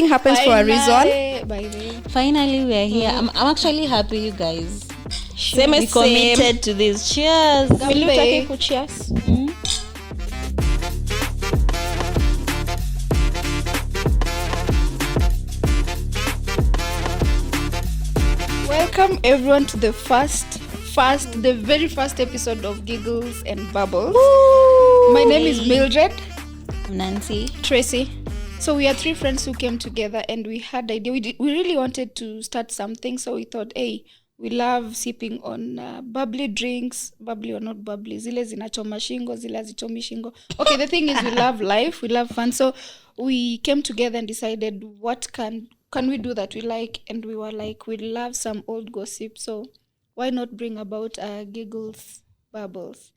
everything happens for a reason. Finally, we are here. I'm actually happy, you guys. Same We as committed to this. Cheers. Will you take a cheers? Welcome everyone to the very first episode of Giggles and Bubbles. Woo! My name is Mildred. I'm Nancy. Tracy. So we are three friends who came together and we had the idea. We really wanted to start something, so we thought, hey, we love sipping on bubbly drinks, bubbly or not bubbly. Zile zinachoma shingo, zile hazichomi shingo. Okay, the thing is we love life, we love fun. So we came together and decided what can we do that we like, and we were like, we love some old gossip, so why not bring about Giggles, Bubbles?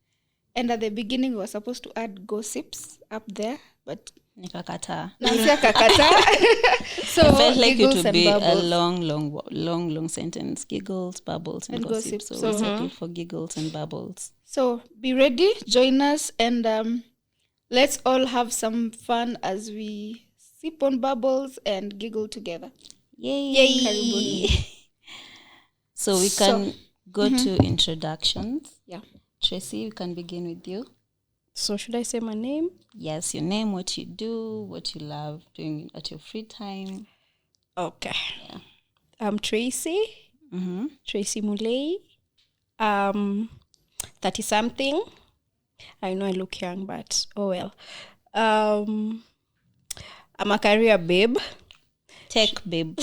And at the beginning we were supposed to add gossips up there, but Nikakata. So I felt like Giggles it would and be Bubbles. a long sentence. Giggles, bubbles, and gossip. So we settled for giggles and bubbles. So be ready, join us, and let's all have some fun as we sip on bubbles and giggle together. Yay! Karibuni. So we can go to introductions. Yeah. Tracy, we can begin with you. So should I say my name? Yes, your name, what you do, what you love doing at your free time. Okay. Yeah. I'm Tracy. Mm-hmm. Tracy Muley. 30-something. I know I look young, but oh well. I'm a career babe. Tech babe.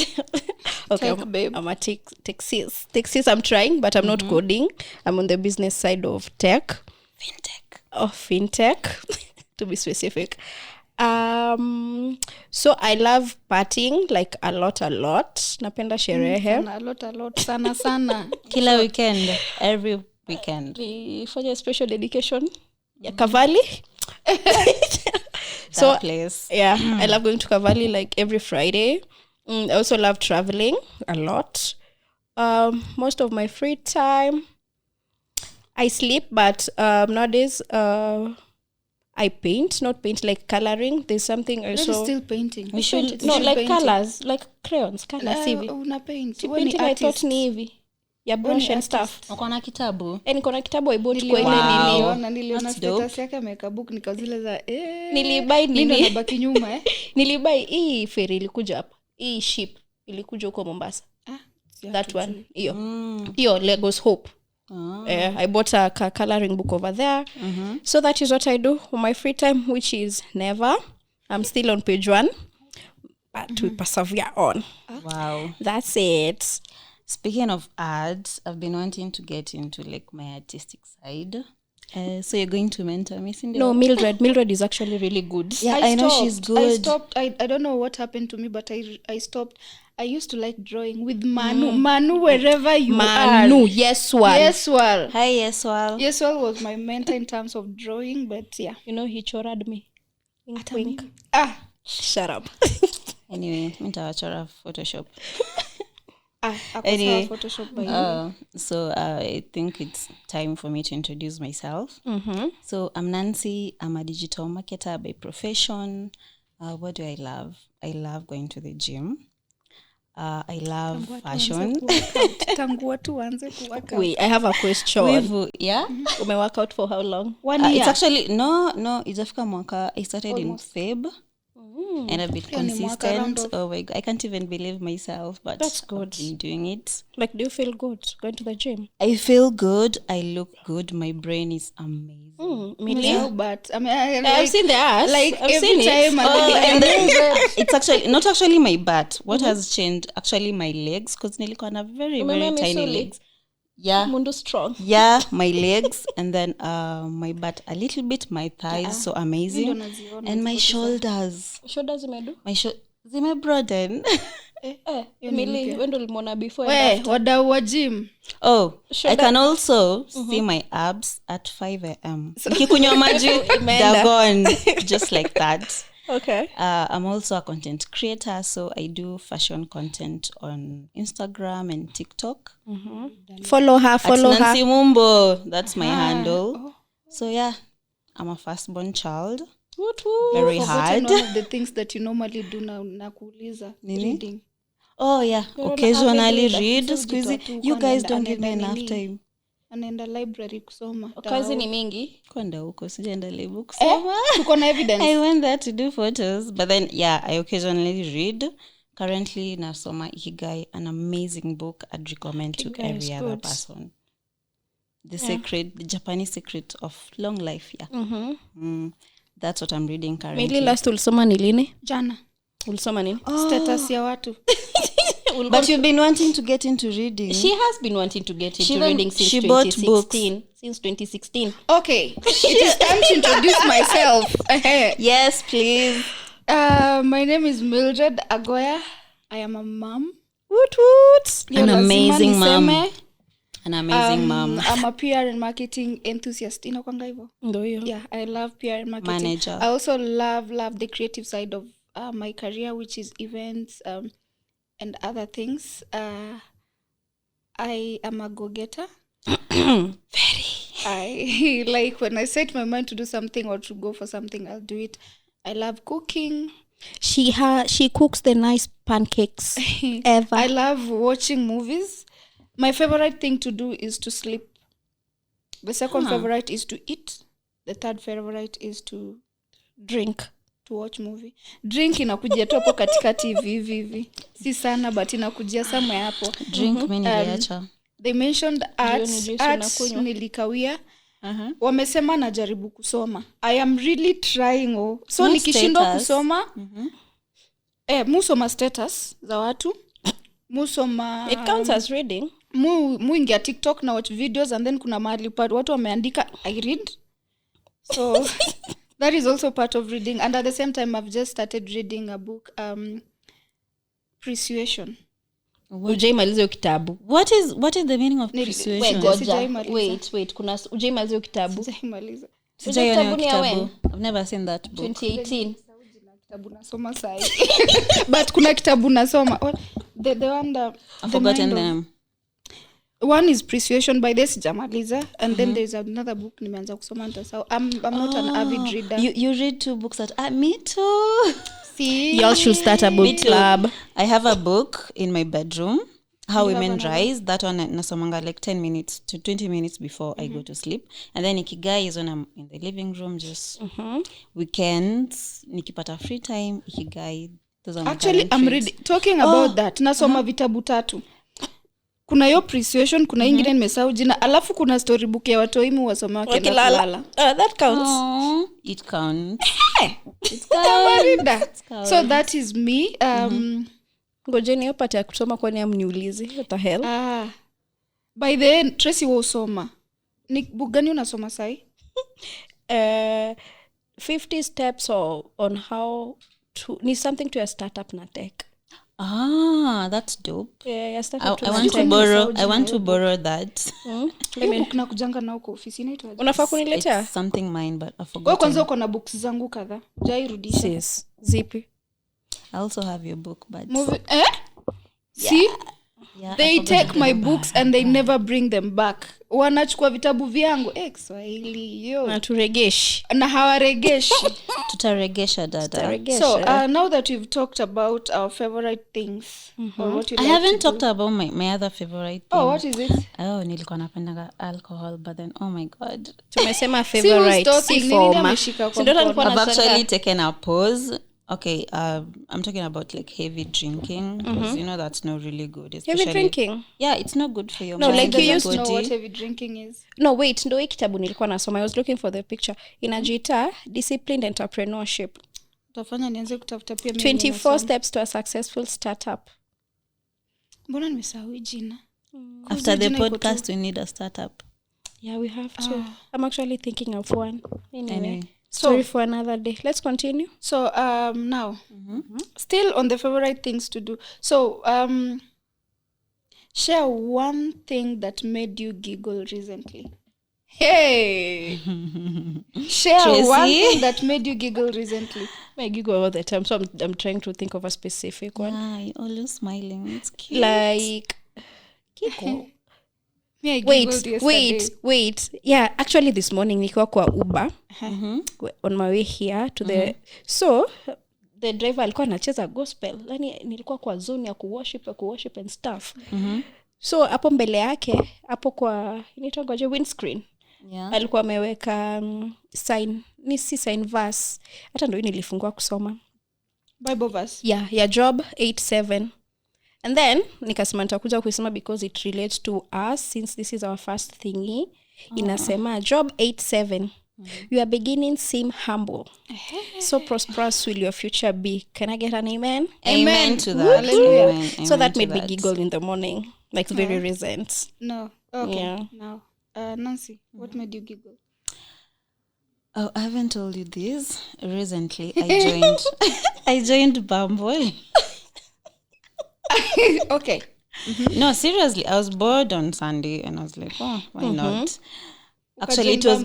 Okay, Tech babe. I'm a tech sis. Tech sis, I'm trying, but I'm not coding. I'm on the business side of tech. Fintech, to be specific. So I love partying, like a lot. Napenda sherehe. A lot. Sana. Kila weekend, every weekend. For special dedication. Yeah, Cavalli. So place. Yeah, I love going to Cavalli like every Friday. I also love traveling a lot. Most of my free time, I sleep, but nowadays I paint, not paint, like coloring. There's something also. Still painting. We should like painting. Colors, like crayons, colors hivi. Una paint. Painting I thought ni hivi. Ya brush and stuff. Uko na kitabu? Niko na kitabu I bought kwa ile niliona status yake ameweka book nikazile za nilibuy nini nabaki nyuma nilibuy hii ferry ilikuja hapa. Hii ship ilikuja huko Mombasa. That one. Hiyo Lagos Hope. I bought a coloring book over there. So that is what I do on my free time, which is never. I'm still on page 1, but we persevere on. Wow. That's it. Speaking of arts, I've been wanting to get into like my artistic side. So you're going to mentor me, Cindy? No, Mildred is actually really good. Yeah, I know she's good. I stopped. I don't know what happened to me, but I stopped. I used to like drawing with Manu, wherever you are. Yeswal. Hi, Yeswal. Yeswal was my mentor in terms of drawing, but yeah. You know, he chorad me. Wink. Shut up. Anyway, nitawachora Photoshop. Anyway, Photoshop by so I think it's time for me to introduce myself. So I'm Nancy. I'm a digital marketer by profession. What do I love? I love going to the gym. I love fashion. Wait, I have a question. Yeah? Ume work out for how long? 1 year. It's actually, no, itafika mwaka. I started in Feb. And I've been consistent. Oh my God, I can't even believe myself, but that's good. I've been doing it. Like, do you feel good going to the gym? I feel good. I look good. My brain is amazing. No, but I mean, I've seen the ass. Like I've every seen time, and then it's actually not actually my butt. What has changed? Actually, my legs, because nilikuwa na very tiny legs. Yeah, Mundo strong. Yeah, my legs, and then my butt a little bit, my thighs, so amazing, and my shoulders. Shoulders zimedu? My zime broaden. Emily, when do you before? Wadau wa gym. Oh, I can also see my abs at 5 a.m. Nikikunywa maji, they're gone, just like that. Okay. I'm also a content creator, so I do fashion content on Instagram and TikTok. Follow her. Nancy Mumbo, that's my handle. So yeah, I'm a firstborn child. Very Forgotten hard. one of the things that you normally do na kuuliza reading. Oh yeah, Unaona, occasionally amegeuza, read. mtu Squeezy, ujitoa tu, you guys anaenda- don't give me anaenda enough nini, time. anaenda library kusoma. Kazi ni mingi. Kwenda huko sijaenda library kusoma. Tuko na evidence. I went there to do photos, but then yeah, I occasionally read. Currently nasoma Ikigai, an amazing book I'd recommend to Ikigai is every other good. person. The Japanese secret of long life, yeah. That's what I'm reading currently. Maybe last ulisoma ni lini? Jana. Ulisoma nini? Status ya watu. But you've been wanting to get into reading. She has been wanting to get into She reading since she bought 2016. Since 2016. Okay, it is time to introduce myself. Yes, please. My name is Mildred Agoya. I am a mom. Woot woot. Leo An lazima amazing mom. niseme, An amazing mom. I'm a PR and marketing enthusiast. Inakwanga hivyo? Ndio hiyo. Yeah, I love PR and marketing. Manager. I also love the creative side of my career, which is events and other things. I am a go-getter. I like when I set my mind to do something or to go for something, I'll do it. I love cooking. She cooks the nice pancakes ever. I love watching movies. My favorite thing to do is to sleep. The second favorite is to eat. The third favorite is to drink. To watch movie. Drink inakujia tu hapo katikati hivi. Si sana but inakujia somewhere hapo. Drink mimi niliacha. They mentioned arts nilikawia. Wamesema najaribu kusoma. I am really trying. So nikishindwa kusoma, musoma status za watu. Musoma It counts as reading. Muingia TikTok na watch videos and then kuna mahali watu wameandika I read. So that is also part of reading. And at the same time I've just started reading a book Persuasion. Ujaimaliza hiyo kitabu. What is the meaning of persuasion? Wait, kuna ujaimaliza hiyo kitabu. Sijaimaliza. Sijaona kitabu. I've never seen that book. 2018. Kitabu nasoma sai. But kuna kitabu nasoma. The one I've forgotten them. One is Persuasion by this sijamaliza and then there's another book nimeanza kusoma nitasahau. I'm not an avid reader. You read 2 books me too. See? Y'all should start a book club. I have a book in my bedroom, How Women Rise. That one nasomanga like 10 minutes to 20 minutes before I go to sleep. And then Ikigai is when I'm in the living room, just weekends, nikipata free time, Ikigai. Those are my Actually, I'm reading. Talking about that, nasoma vitabu 3. Kuna hiyo Persuasion, kuna ingine nimesahau jina, alafu kuna storybook ya watoimu wasome wakienda kulala. That counts. Oh, it counts. It counts. So that is me. Ngojeni hiyo pati ya kusoma kwani amniulize. What the hell? By the end, Tracy wa usoma. Ni book gani unasoma sai? 50 steps on how to need something to a startup na tech. That's dope. Yeah, startup. I want to borrow that. Book na kujanga na uko ofisi inaitwa. Unafaa kuniletea? It's something mine but I forgot. Wewe kwanza uko na books zangu kadhaa. Jairudisha. Yes. Zipi? I also have your book but See? Yeah, They take my books and they never bring them back. Wanachukua vitabu vyangu Kiswahili yo. Na hawaregeshi. Tutaregesha dada. So now that we've talked about our favorite things or what you I like haven't to talked about my other favorite thing. Oh, what is it? Nilikuwa napenda alcohol but then oh my god. Tumesema favorite. I've actually taken a pause. Okay, I'm talking about like heavy drinking because you know that's not really good. Heavy drinking? Yeah, it's not good for your No, mind. like you used to know what heavy drinking is. No, wait, ndo hii kitabu nilikuwa nasoma. I was looking for the picture. Inajiita Disciplined Entrepreneurship. Utafanya nianze kutafuta pia mimi. 24 steps to a successful startup. Mbona nimesahau jina? After the podcast we need a startup. Yeah, we have to. I'm actually thinking of one. Anyway. Story for another day. Let's continue. So now still on the favorite things to do. So share one thing that made you giggle recently. Hey. Share Tracy? one thing that made you giggle recently. I giggle all the time, so I'm trying to think of a specific one. Yeah, you're always smiling. It's cute. Like giggle. Me, I giggled yesterday. Wait. Yeah, actually this morning nikiwa kwa Uber on my way here to the so the driver alikuwa anacheza gospel. Yani nilikuwa kwa zone ya kuworship and stuff. So hapo mbele yake, hapo kwa inaitwa windscreen. Yeah. Alikuwa ameweka sign, ni si sign verse. Hata ndio nilifungua kusoma. Bible verse. Yeah, Job 8:7. And then nikasema nitakuja kuisoma because it relates to us since this is our first thingy. Inasema Job 8:7. Your beginning seem humble. So prosperous will your future be. Can I get an amen? Amen to that. Hallelujah. Amen So that to made me that. giggle in the morning. Like very recent. No. Okay. Yeah. Now, Nancy, what made you giggle? Oh, I haven't told you this. Recently, I joined Bumble. Okay. No, seriously, I was bored on Sunday and I was like, oh, why not? Actually, it was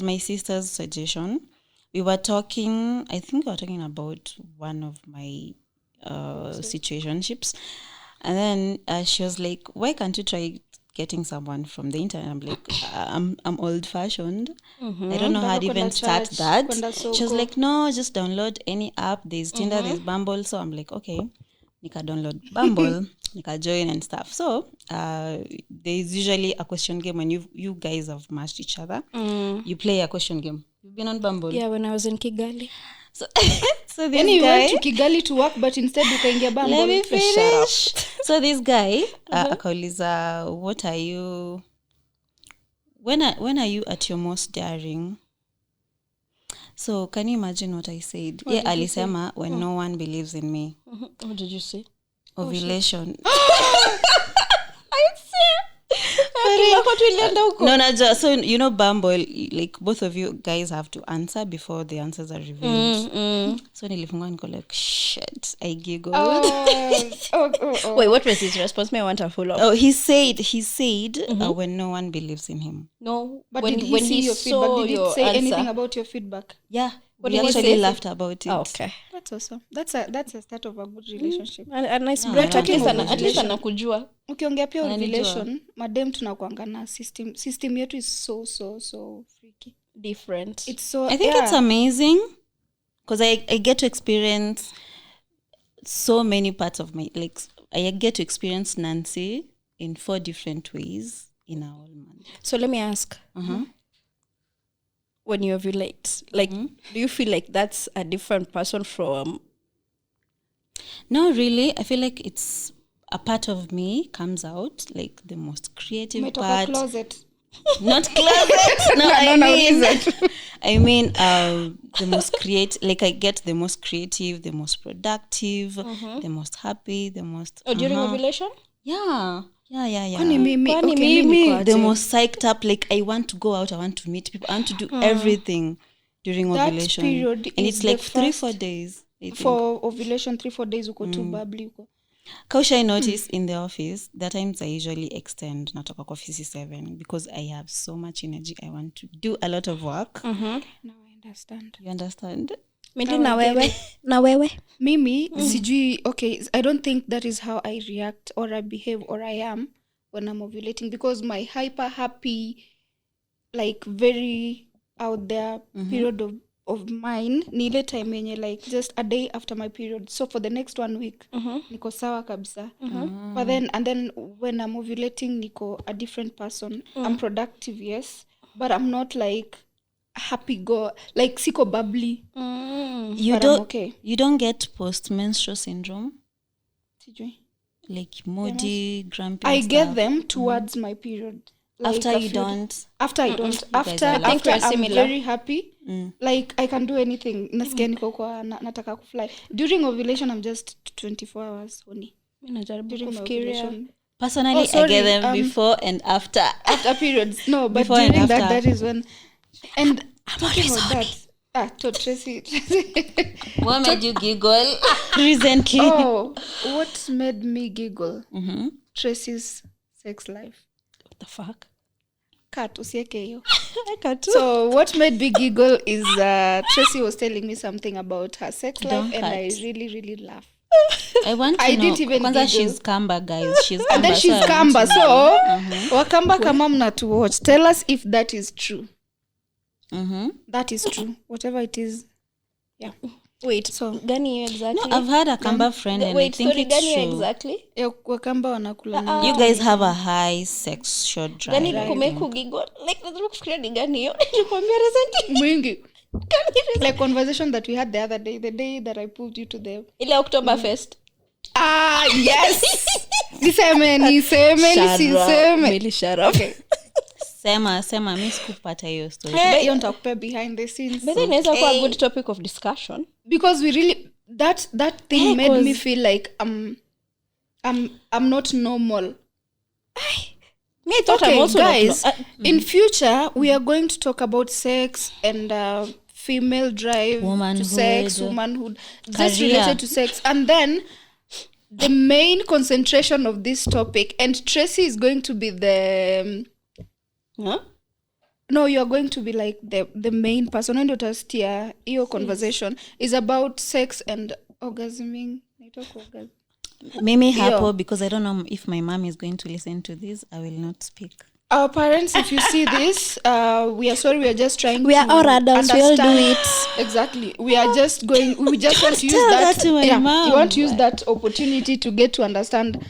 my sister's suggestion. We were talking, I think we were talking about one of my situationships. And then she was like, why can't you try getting someone from the internet? I'm like, I'm old fashioned. I don't know how to even start that. She was like, no, just download any app. There's Tinder, there's Bumble. So I'm like, okay, nika download Bumble, nika join and stuff. So there's usually a question game when you guys have matched each other. You play a question game. You've been on Bumble? Yeah, when I was in Kigali. So this Then you guy, went to Kigali to work, but instead ukaingia Bumble. let me Shut up. finish. So this guy, akauliza, what are you? When are you at your most daring? So can you imagine what I said? Yeah, alisema when no one believes in me. What did you say? Ovulation. No, so you know Bumble, like both of you guys have to answer before the answers are revealed. So nilifungua niko like, shit, I giggled. Oh. Wait, what was his response? May I want a follow-up? Oh, he said when no one believes in him. No, But when did he see your feedback? Did he say anything about your feedback? Yeah, What we did he actually say? laughed about it. Oh, okay. That's awesome. That's a start of a good relationship. A nice No, break. no, At least no, at least anakujua. Ukiongea pia Ananijua. relation, madem tunakuanga na system yetu is so freaky. Different. It's so I think it's amazing because I get to experience so many parts of my, like, I get to experience Nancy in 4 different ways in a whole month. So let me ask. When you ovulate, like, do you feel like that's a different person from? No, really. I feel like it's a part of me comes out, like the most creative umetoka part. closet. Not closet. No, I mean, the most creative. Like I get the most creative, the most productive, the most happy, the most. During ovulation? Yeah. Kwani mimi Kwani okay, mimi? niko The aje? most psyched up. Like I want to go out. I want to meet people. I want to do everything during That ovulation. period And is it's like the 3-4 days. I think. for ovulation 3-4 days uko too bubbly uko. Kausha, I notice in the office, that times I usually extend natoka kwa office 7 because I have so much energy. I want to do a lot of work. Now I understand. You understand? Mimi na wewe. Mimi sijui, okay, I don't think that is how I react or I behave or I am when I'm ovulating, because my hyper happy, like very out there period of mine ni ile time yenye like just a day after my period, so for the next 1 week niko sawa kabisa. But then when I'm ovulating niko a different person. I'm productive, yes, but I'm not like happy go, like siko bubbly. You But don't. I'm okay. You don't get post-menstrual syndrome, Sijui. like moody, grumpy. I and get stuff. them towards my period. Like After I you feel- don't. After I don't. guys After are I think we're I'm similar. very happy. Like I can do anything. Nasikia niko kwa nataka kufly. During ovulation I'm just 24 hours only. Mimi najaribu During my kufikiria. ovulation. Personally, Oh, sorry, I get them before and after. After periods. No, but Before and during that after. that is when. And talking about that. To Tracy. What made you giggle recently? Oh, what made me giggle? Tracy's sex life. What the fuck? Cut usieke hiyo. I can't. So what made me giggle is Tracy was telling me something about her sex life, Don't and cut. I really laughed. I want to I know. didn't even Kwanza, Google. she's Kamba, guys. She's Kamba. And then she's so I want Kamba. to know. So, Wakamba kama mna to watch. Tell us if that is true. That is true. Whatever it is. Yeah. Wait, So, gani hiyo exactly? No, I've had a Kamba friend and Wait, I think story it's gani hiyo true. exactly? Wakamba wanakula nini? You guys have a high sex short drive. Gani kumekugigo? Like nazima kufikiria ni gani hiyo? Nilikwambia recently. Mwingi. Like conversation that we had the other day, the day that I pulled you to the Ile Oktoberfest. Yes. Niseme nisiseme. Really shut up. Okay. Sema mi sikupata hiyo story. Hiyo nitakupea behind the scenes. But then inaweza kuwa a good topic of discussion. Because we really that thing made me feel like I'm not normal. Me, I thought Okay, I'm also guys, not, in future we are going to talk about sex and female drive to sex, womanhood, just Career. related to sex, and then the main concentration of this topic. And Tracy is going to be the huh? no, you are going to be like the main person. And utastia hiyo conversation is about sex and orgasming. Mimi hapo, because I don't know if my mom is going to listen to this, I will not speak. Our parents, if you see this, we are sorry. We are just trying. We are to all adults. We all do understand. it. Exactly. We are just going. We just want to use Tell that. that to my mom. You want to use that opportunity to get to understand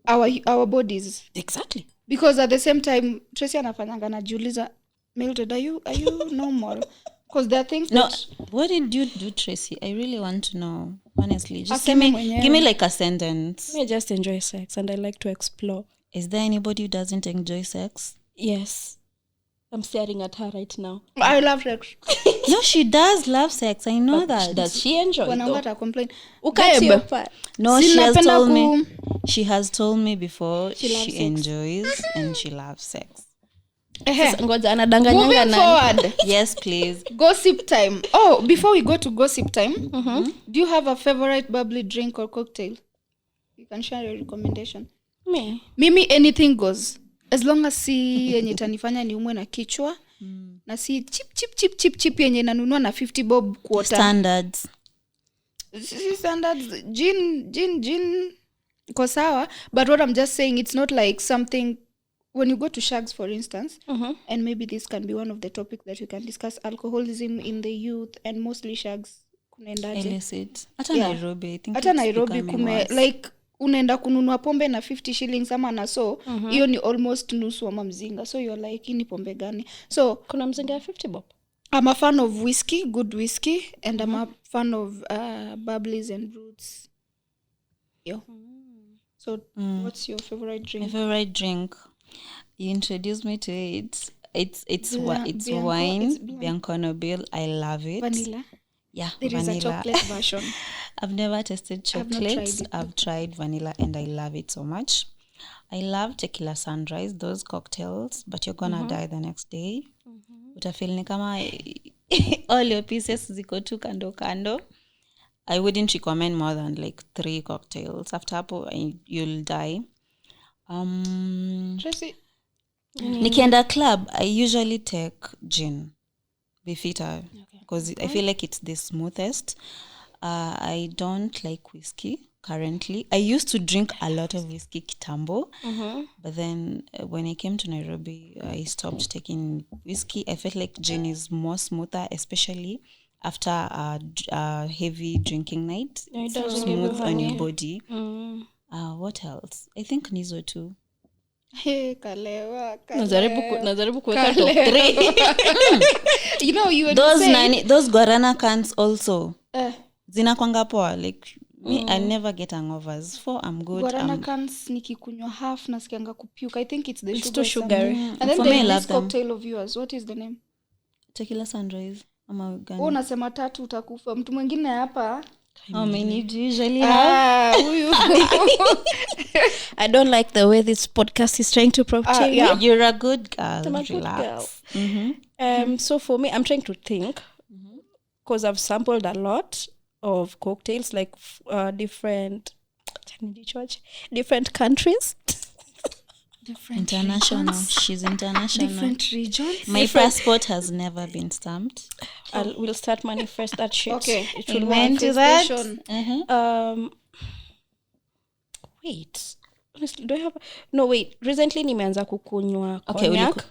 our bodies, Exactly. because at the same time, Tracy anafanyanga najiuliza, Mildred, are you normal? Because there are things No, that what did you do, Tracy? I really want to know. Honestly, just Aseme give mwenyewe. me like a sentence. I just enjoy sex and I like to explore. Is there anybody who doesn't enjoy sex? Yes. I'm staring at her right now. I love sex. No, she does love sex. I know that. Does she enjoy When it I'm though? not a complain. Ukati your part. No, Si she has napenda told me. ku- She has told me before She loves she sex. enjoys and she loves sex. Ngoja anadanganyanga Moving nani? forward, Yes, please. gossip time. Oh, before we go to gossip time, do you have a favorite bubbly drink or cocktail? You can share your recommendation. Me. Mimi anything goes, as long as si yenye itanifanya niumwe na kichwa na si chip yenye nanunua na 50 bob quarter. Standards. Standards. Gin iko sawa, but what I'm just saying, it's not like something. When you go to Shags, for instance, and maybe this can be one of the topics that we can discuss, alcoholism in the youth, and mostly Shags kunaendaje. Illicit. Hata Yeah. Nairobi, I think Hata it's Nairobi becoming worse. like unaenda kununua pombe na 50 shillings ama na so hiyo ni almost nusu ama mzinga, so you're like hii ni pombe gani? So Kuna mzinga ya 50 bob. I'm a fan of whiskey, good whiskey, and I'm a fan of bubblies and roots. Yo. So what's your favorite My drink? favorite drink. You introduced me to it. It's Bianco. wine. It's Bianco Nobil. I love it. Vanilla. Yeah, There is vanilla. a chocolate version. I've never tasted I've not chocolate. tried it. I've tried vanilla and I love it so much. I love tequila sunrise, those cocktails, but you're gonna die the next day. Utafeel ni kama all your pieces ziko tu kando kando. I wouldn't recommend more than like 3 cocktails. After hapo, you'll die. Tracy, Nikienda club, I usually take gin. Bifita. Because I feel like it's the smoothest. I don't like whiskey currently. I used to drink a lot of whiskey kitambo. But then when I came to Nairobi, I stopped taking whiskey. I felt like gin is more smoother, especially after a heavy drinking night. Yeah, it It's doesn't give you smooth on your honey. body. What else? I think Nizo too. hey, kalewa. Najaribu kuweka top 3. You know, you were Those saying, those guarana cans also. eh, Zinakwanga poa. Like me, I never get hangovers. I'm good. guarana cans nikikunywa half nasikianga kupuke. I think it's the It's sugar. too sugary. And then For me, I there's love this them. cocktail of yours. What is the name? Tequila sunrise. Ama gani? Wewe unasema 3 utakufa. Mtu mwingine hapa. How many do you usually have? Huyu. I don't like the way this podcast is trying to portray yeah. me. You're a good girl. I'm a good Relax. So for me, I'm trying to think because I've sampled a lot of cocktails, like different countries. Different International. regions. She's international. Different regions. My passport has never been stamped. We'll start manifest that shit. Okay. It will Amen work. to that. Manifestation. Um, wait, honestly, do I have no wait, recently nimeanza kukunywa Okay, cognac.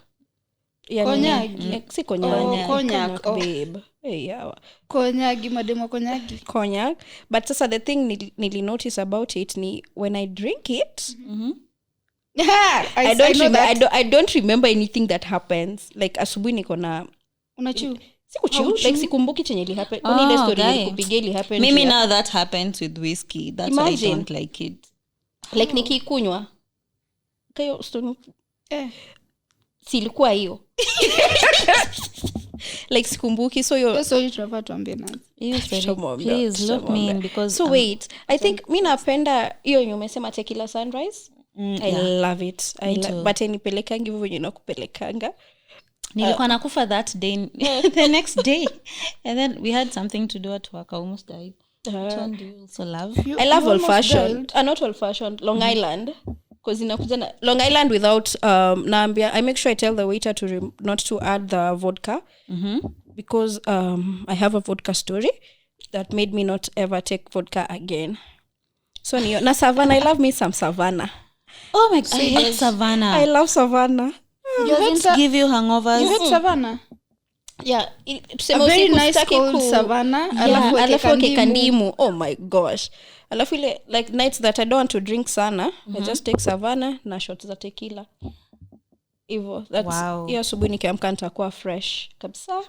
Konyagi. Si cognac. Cognac. Babe. Hey, yeah. Konyagi, mademo konyagi. Cognac. But sasa the thing nili notice about it ni when I drink it, I don't remember anything that happens. Like asubuhi niko na unachu sikuchu like sikumbuki chenye li happen. Kwani ile story nilikupigia ili happen. Maybe now that happens with whiskey. That's why I don't like it. Like nikikunywa. Kayo story silikuwa hiyo. Like sikumbuki so yo sorry tunafaa tuambie nani. Please look me in because so wait, I think mimi napenda hiyo umesema tequila sunrise. I love it. But nipelekangi hivyo venye nakupelekanga. Nilikuwa nakufa that day the next day and then we had something to do at work. I almost died. Which one do you also love? I love old fashioned. Not old fashioned, Long Island. Because inakuja na Long Island without naambia I make sure I tell the waiter to not to add the vodka. Because I have a vodka story that made me not ever take vodka again. So na Savannah, I love me some Savannah. Oh my god, I hate Savannah. I love Savannah. Doesn't give you hangovers. You hate Savannah? Yeah, a very nice cold Savannah. Alafu kekandimu. Oh my gosh. Alafu ile like nights that I don't want to drink sana, I just take Savannah na shots za tequila. Evo. That's hiyo asubuhi nikiamka nitakuwa fresh kabisa.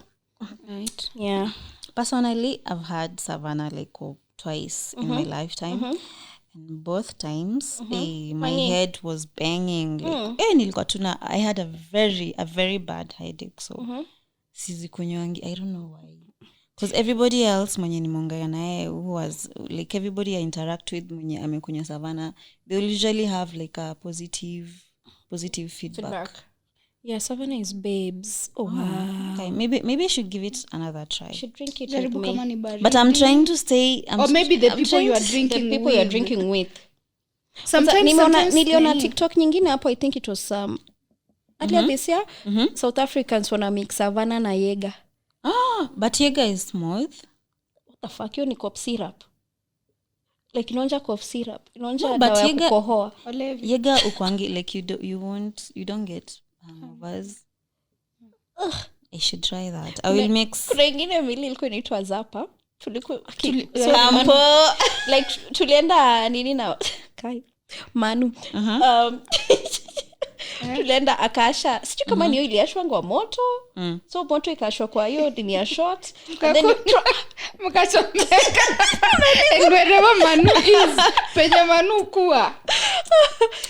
Right. Yeah. Personally, I've had Savannah like twice in my lifetime. And both times my head was banging like, nilikuwa tuna I had a very bad headache so sizikunywangi. I don't know why, because everybody else mwenye nimeongea naye who was like everybody I interact with mwenye amekunywa Savannah, they will usually have like a positive feedback. Yeah, Savannah is babes. Oh wow. Okay, maybe I should give it another try. You should drink it with me. But I'm trying to stay or maybe the people you are drinking the people you are drinking with. Sometimes niliona TikTok nyingine hapo, I think it was earlier this year. South Africans wana mix Savannah na Jaeger. But Jaeger is smooth. What the fuck, you ni cough syrup. Like inaonja cough syrup. Inaonja but dawa ya kukohoa. Jaeger ukwangi like you don't get hangovers. I should try that. I will mix. Kuna ingine mili ilikuwa inaitwa Zappa. Tulikuwa like tulienda nini na Kai Manu. Tulienda akasha. Sijui kama ni iliashwa kwa moto. So moto ikashwa kwa hiyo dini ya shot. And then mkachomeka. And wherever Manu is, penye Manu kuwa.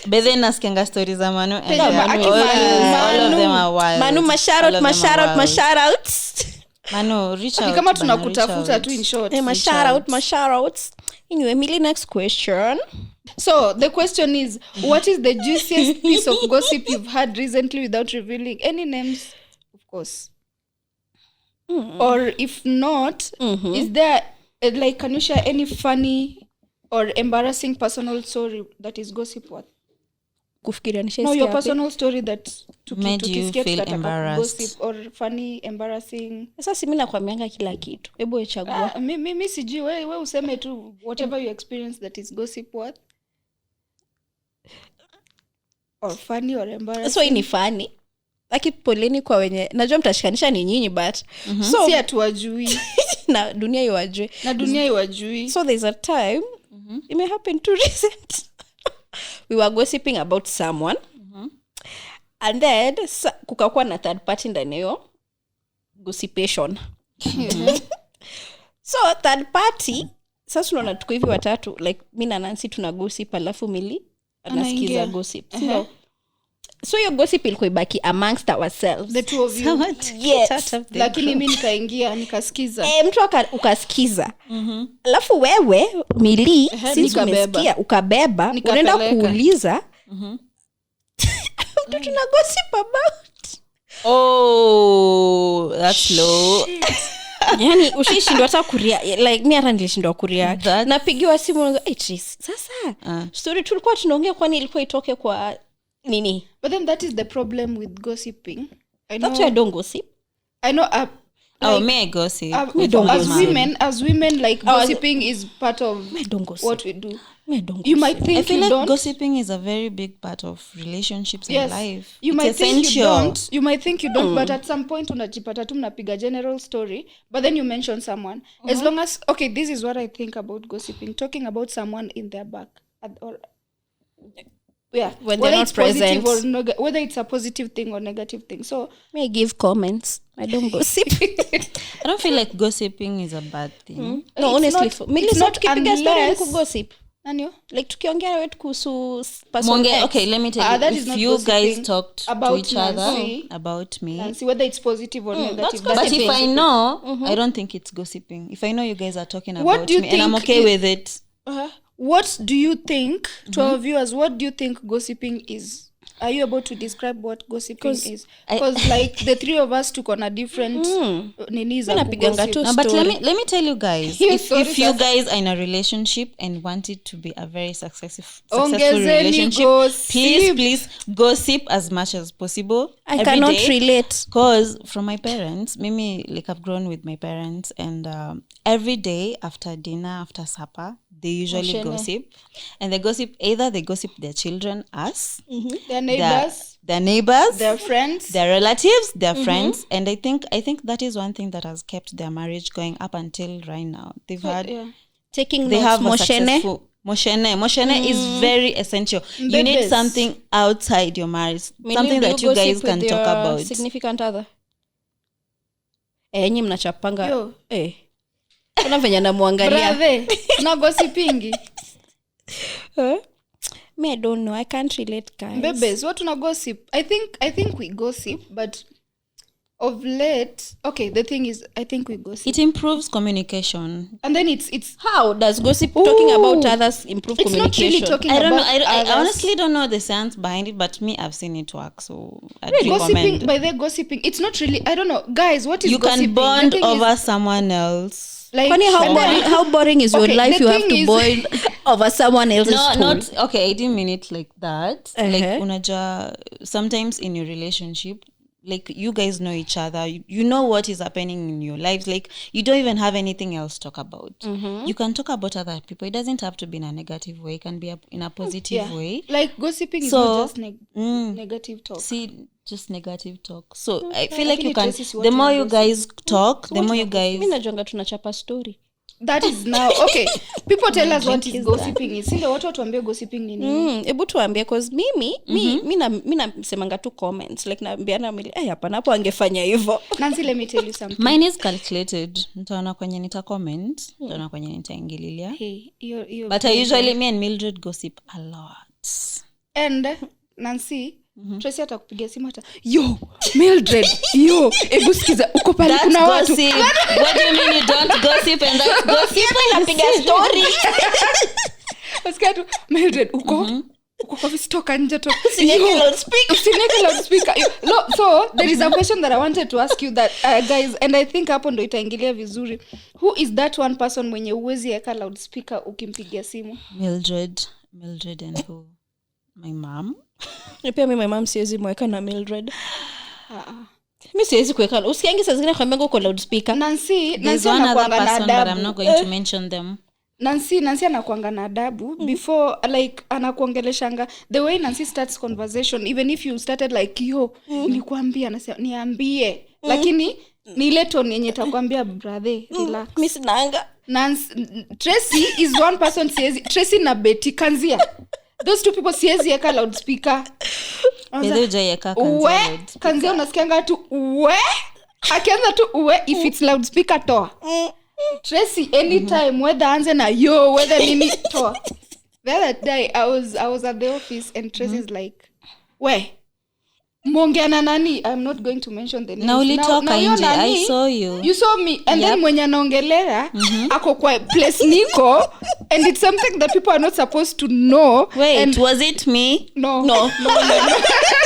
Bedhe nasikianga stories za Manu. And Manu. All of them are wild. Manu, my shout outs. Manu, reach out. Kama tunakutafuta tu in short. My shout outs. Anyway, Millie, next question. So the question is, what is the juiciest piece of gossip you've had recently without revealing any names, of course? Or if not, is there like, can you share any funny or embarrassing personal story that is gossip worth? No, your personal story that made you feel embarrassed. Gossip or funny, embarrassing. Sasa si mimi nakwambianga kila kitu. Hebu echagua. Mimi sijui wewe useme tu whatever you experience that is gossip worth. Or funny or embarrassing. So ni funny. Lakini poleni kwa wenye najua mtashikanisha ni nyinyi but so si atuwajui na dunia iwajui. So there's a time it may happen to recent. We were gossiping about someone. And then kukakuwa na third party ndani hiyo gossipation. So third party sasa tunaona tuko hivi watatu like mimi na Nancy tuna gossip alafu Millie anasikiza gossip. So your gossip ilikuwa ibaki amongst ourselves. The two of you. Yes. Lakini mimi nikaingia nikasikiza. Mtu ukasikiza. Alafu wewe Millie sisi umesikia ukabeba unaenda kuuliza. What tuna gossip about? Oh, that's low. Yani ushishindwa hata kuria like mimi hata nilishindwa kuria. Napigiwa simu Tris. Sasa story tulikuwa tunaongea kwani ilikuwa itoke kwa nini? But then that is the problem with gossiping. That's why I don't gossip. I know may I gossip? As women like gossiping is part of what we do. Me, I don't You might gossip. think I feel you like don't. gossiping is a very big part of relationships and Yes. life. You It's might think you essential. don't. You might think you don't, but at some point unajipata tu mnapiga general story, but then you mention someone. As long as okay, this is what I think about gossiping. Talking about someone in their back. Or yeah, When whether they're not it's positive present. or whether it's a positive thing or negative thing. So Me, I give comments. I don't gossip. I don't feel like gossiping is a bad thing. No, It's honestly. not- Mili, it's so not tukipiga story ni unless- kugossip. Nanyo? Like tukiongea wetu kuhusu person Monge, X. okay, let me tell you. that is If not you guys gossiping talked to about each other Nancy. about me, And see whether it's positive or negative. that's That but is if I gossiping. know, I don't think it's gossiping. If I know you guys are talking What about do you me and I'm think okay is- with it, What do you think, to our viewers, what do you think gossiping is? Are you able to describe what gossiping is? Because like the three of us took on a different nini za napiganga kugossip. tu no, but story. let me tell you guys, Hiyo if story you sasa. guys are in a relationship and want it to be a very successful Ongezeni relationship, gossip. please gossip as much as possible. I every cannot day. relate. Because from my parents, Mimi, like I've grown with my parents, and every day after dinner, after supper, they usually gossip. And they gossip, either they gossip their children, us, Their neighbors, their neighbors, their friends. their relatives, their friends. And I think that is one thing that has kept their marriage going up until right now. They've had Taking they notes, have a Moshene. successful Moshene is very essential. You need Babies. something outside your marriage, Mili, something do that you gossip guys with can talk your about. significant other. Enyi mnachapanga. Yo. Kuna venye namwangalia. Brave, na gossipingi. Me, I don't know. I can't relate, guys. Bebes, what tuna gossip? I think we gossip, but of late, okay, the thing is, I think we gossip. It improves communication. And then it's How does gossip talking about others improve it's not communication? really talking I don't know. about I others. honestly don't know the science behind it, but me, I've seen it work. So I'd Gossiping, recommend. by the gossiping, it's not really, I don't know. Guys, what is You gossiping? can bond The thing over is, someone else. like, Funny and then- how boring is your Okay, life? the You have thing to is- bond over someone else's No, story. not okay. I didn't mean it like that. Like Uh-huh. unaja, sometimes in your relationship, like you guys know each other. You know what is happening in your lives. Like you don't even have anything else to talk about. You can talk about other people. It doesn't have to be in a negative way. It can be in a positive way. like gossiping is So, not just negative talk. See, just negative talk. So I feel like Lakini you can. Tracy, what The you more are you guys talk, the more you guys. Mi najuanga tunachapa story. That is now okay. People tell us what is gossiping is. Sinde watu watuambie gossiping ni nini. Hebu tuambie cause mi nasemanga tu comments like naambiana mili hapana hapo angefanya hivyo. Nancy, let me tell you something. Mine is calculated. Nitaona kwenye nita comment, nitaona kwenye nitaingililia. Hey, you're But I usually, me and Mildred gossip a lot. and Nancy, Tracy atakupigia simu hata yo Mildred yo hebu sikiza uko pale That's kuna watu gossip. What do you mean you don't gossip and that's gossip? Napiga story. Wasikia tu Mildred uko kwa visitoka nje toka Usinieke loudspeaker. Usinieke loudspeaker. So there is a question that I wanted to ask you that guys, and I think hapo ndo itaingilia vizuri. Who is that one person mwenye uwezi eka loudspeaker ukimpigia simu? Mildred and who? My mom. Pia mi my mom siwezi mweka na Mildred. Mi siwezi kuweka. Usikiangi saa zingine kwambia uko loudspeaker. Nancy There's one other anakuanga na person, but I'm adabu. not going to mention them. Nancy anakuanga na adabu before like anakuongeleshanga the way Nancy starts conversation, even if you started like yo nilikwambia anasema niambie lakini ni ile tone yenye takwambia brother relax. Mi sinanga. Tracy is one person siezi Tracy na Betty Kanzia, those two people siezi eka loudspeaker. Kanzia unasikianga tu uwe akianza tu uwe if it's loudspeaker toa. Tracy anytime whether anze na yo whether nini toa. The other day I was at the office and Tracy's like we mongeana nani, I'm not going to mention the names. Now ulitoka nje, I saw you. You saw me and then mwenye anaongelea ako kwa place niko and it's something that people are not supposed to know. Wait, and was it me? no.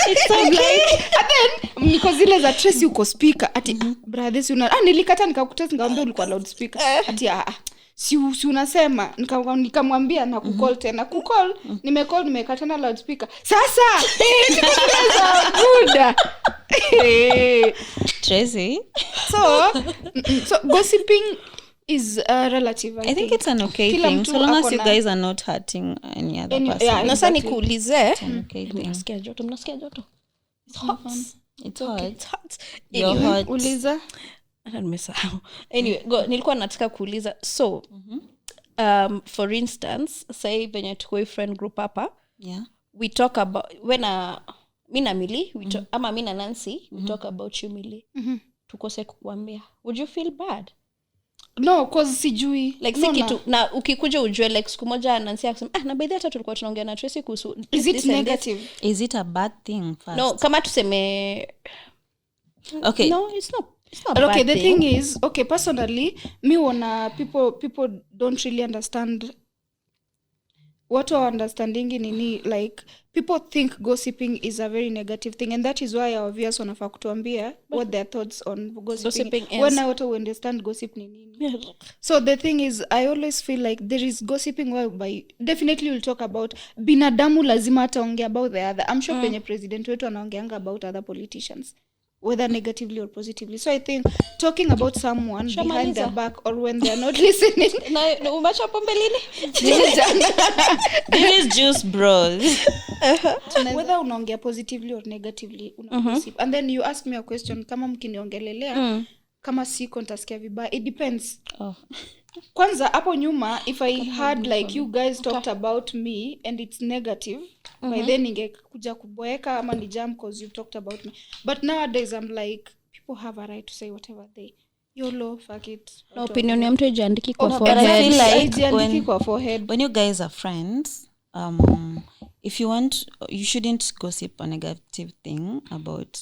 It's like, and then niko zile za Tracy uko speaker ati brother si una nilikata nikakutest nikamwambia ulikuwa loudspeaker ati si unasema nikamwambia na kucall tena kucall nimecall nimekata na loudspeaker sasa buda Tracy. so gossiping is relative. I think it's an okay Kila thing mtu so long as ako you na- guys are not hurting any other Any- person. yeah, na sasa exactly. nikuulize Okay thing. mnasikia joto it's hot. It's hot. It's hot. You're Anyway, hot. Uliza. hata nimesahau. Anyway, nilikuwa nataka kuuliza so for instance say venye tuko hii friend group hapa Yeah. we talk about when mi na Milly ama mi na Nancy we talk about you Milly tukose kukuambia would you feel bad No, cause sijui. like No, si kitu na ukikuja ujue like siku moja Nancy akasema na by the way hata tulikuwa tunaongea na Tracy kuhusu Is it this and this." negative? Is it a bad thing first? No, kama tuseme Okay. no it's not Okay, bad the thing is, okay, personally, me wanna people don't really understand what our understanding nini, like people think gossiping is a very negative thing, and that is why our viewers wanafaa kutuambia what their thoughts on gossiping is. when I want to understand gossip ni nini. So the thing is, I always feel like there is gossiping whereby definitely we'll talk about binadamu lazima ataongea about the other. I'm sure penye president wetu anaongeanga about other politicians, whether negatively or positively. So I think talking about someone behind their back or when they're not listening. na umeacha pombe lini This is juice, bros. Whether unaongea positively or negatively gossip. And then you ask me a question kama mkiniongelelea kama siko nitasikia vibaya. It depends. Kwanza hapo nyuma if I had like you guys talked about me and it's negative, by then ningekuja kuboeka ama ni jam because you talked about me. But nowadays I'm like people have a right to say whatever they YOLO, fuck it. na opinion ya mtu ijaandiki kwa But forehead. I feel like Haijiandiki kwa forehead. when you guys are friends, if you want, you shouldn't gossip a negative thing about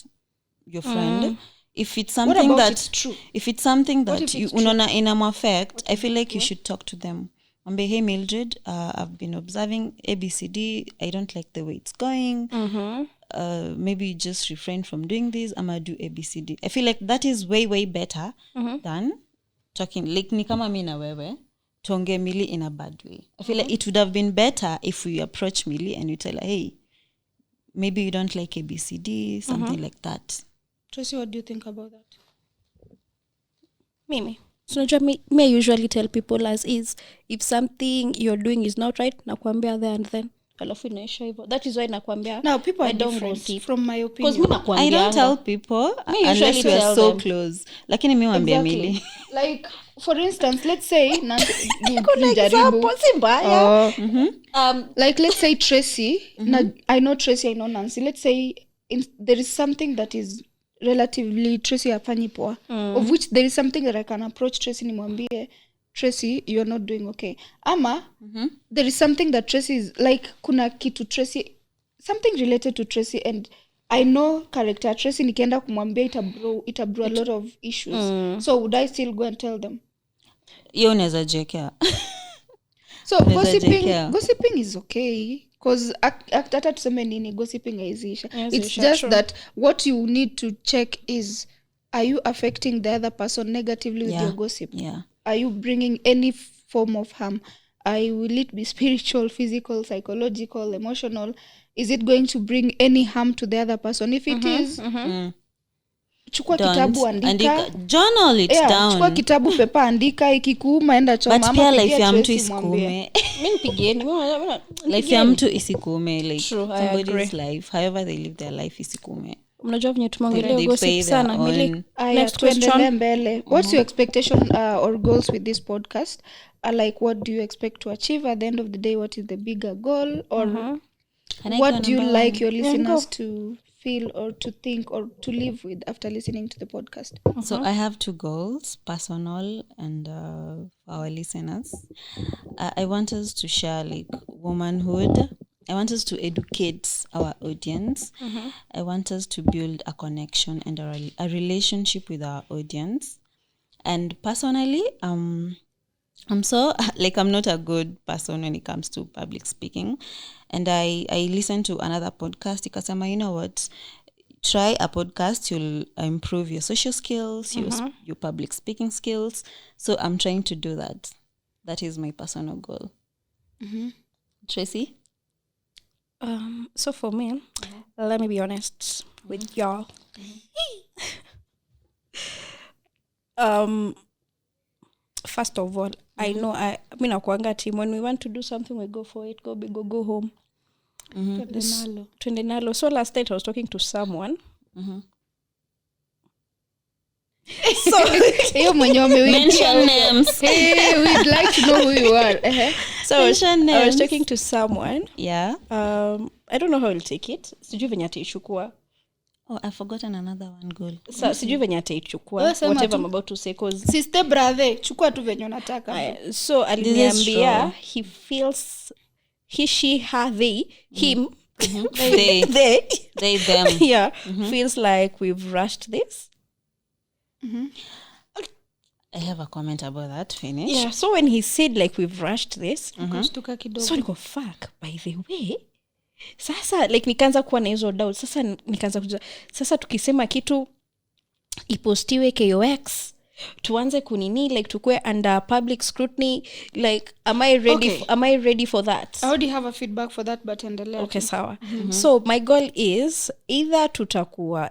your friend. If it's What something about that it's true? if it's something that if you it's true? unaona ina affect, I feel like you should talk to them. Ambe, hey Mildred, I've been observing ABCD. I don't like the way it's going. Maybe you just refrain from doing this. I'ma do ABCD. I feel like that is way better than talking like ni kama mimi na wewe tuongee Milly in a bad way. I feel like it would have been better if we approach Milly and we tell her, hey, maybe you don't like ABCD, something like that. Tracy, what do you think about that? Mimi so unajua me I usually tell people as is if something you're doing is not right nakwambia there and then alafu inaisha hivyo. That is why nakwambia Now people are I don't different gossip. from my Because mi opinion. I don't tell nakwambia people Me usually unless we are tell so them. close. Lakini mimi waambia Milly. Like for instance, let's say example si mbaya like let's say Tracy, I know Tracy, I know Nancy. Let's say there is something that is relatively Tracy hafanyi poa, of which there is something that I can approach Tracy nimwambie Tracy, you are not doing okay. Ama there is something that Tracy is like kuna kitu Tracy, something related to Tracy, and I know character Tracy nikienda kumwambia ita brew a lot of issues. So would I still go and tell them? Hiyo unaweza jekea. So gossiping is okay because hata tuseme nini gossiping haiziisha. It's just true. that what you need to check is, are you affecting the other person negatively with your gossip? Yeah. Are you bringing any form of harm? Will it be spiritual, physical, psychological, emotional? Is it going to bring any harm to the other person? If it is, chukua kitabu andika. Journal it down. Chukua kitabu pepa andika, ikikuuma enda choma. But pia life ya mtu isikume. mi nipigieni Life ya mtu isikume, like True, I agree. somebody's life, however they live their life isikume. mnajua venye tumeongelea They gossip pay sana their Milly. own. Next tuendelee question. mbele. What's your expectation or goals with this podcast? Like what do you expect to achieve at the end of the day? What is the bigger goal? Or Can I what go do you number like your go. listeners to feel or to think or to live with after listening to the podcast? So I have two goals, personal and our listeners. I want us to share like womanhood. I want us to educate our audience. I want us to build a connection and a relationship with our audience. And personally, I'm so like I'm not a good person when it comes to public speaking. And I listened to another podcast ikasema, you know what, try a podcast, you'll improve your social skills, your public speaking skills. So I'm trying to do that. That is my personal goal. Tracy? So for me, let me be honest with y'all. first of all, I know mi nakuanga team when we want to do something we go for it, go big, go home. Twende nalo. So last night I was talking to someone. So hiyo mwenye mention names. Hey, we'd like to know who you are. So I was talking to someone. Yeah. I don't know how I'll take it. Sijui venye ataichukua. Oh, I've forgotten another one goal. So sijui venye ataichukua. Whatever I'm about to say, cause sister brother, chukua tu venye unataka. So aliniambia he feels he, she, her, they, him, they them. Yeah, feels like we've rushed this. I have a comment about that. Finish. Yeah. So when he said like we've rushed this, Kushtuka kidogo. so niko fuck. By the way, sasa like nikaanza kuwa na hizo doubt. Sasa nikaanza kujua. Sasa tukisema kitu ipostiwe KOX, tuanze kunini like tukue under public scrutiny, like am I ready? Okay. Am I ready for that? I already have a feedback for that, but endelea. Okay, sawa. So my goal is either tukue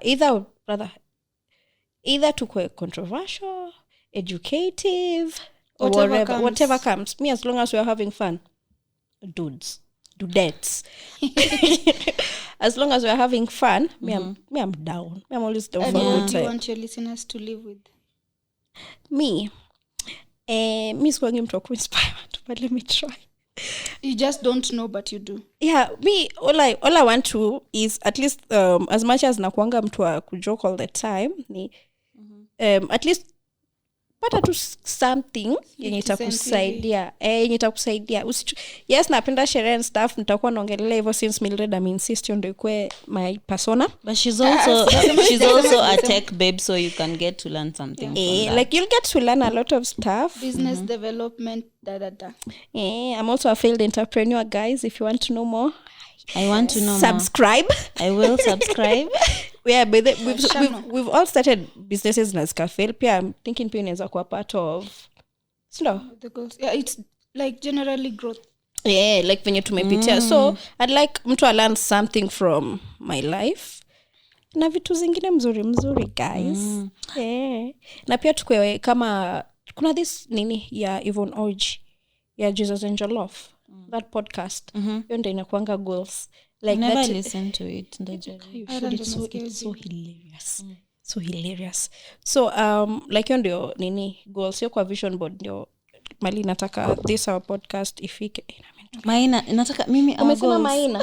controversial, educative, or whatever comes. Me, as long as we are having fun. Dudettes. As long as we are having fun, me I'm down. I'm always down for a good What do you time. want your listeners to live with? Me sikuangi mtu wa kuinspire watu, but let me try. You just don't know, but you do. Yeah, me all I want to is at least as much as nakuanga mtu wa kujoke all the time ni at least pata tu something yenye itakusaidia yenye itakusaidia. Yes, napenda sherehe and stuff, nitakuwa naongelea hivyo since Mildred insist ndio ikue my persona, but she's also a tech babe, so you can get to learn something from that. Like you'll get to learn a lot of stuff, Business development I'm also a failed entrepreneur, guys. If you want to know more, I want to know subscribe. I will subscribe. Yeah, but we've all started businesses na zikafail. Pia I'm thinking pia inaweza kuwa part of the goals. Yeah, it's like generally growth. Yeah, like venye tumepitia. So I'd like mtu to learn something from my life na vitu zingine mzuri guys. Yeah. Na pia tukwe kama kuna this nini ya Yvonne Orji ya Jesus Angel Love, that podcast. Hiyo ndio inakuanga goals. Like never that, listen to it. It's so hilarious. So hilarious. So like hiyo ndio nini goals yo kwa vision board ndio mali nataka this our podcast ifike. Maina nataka mimi umesema Maina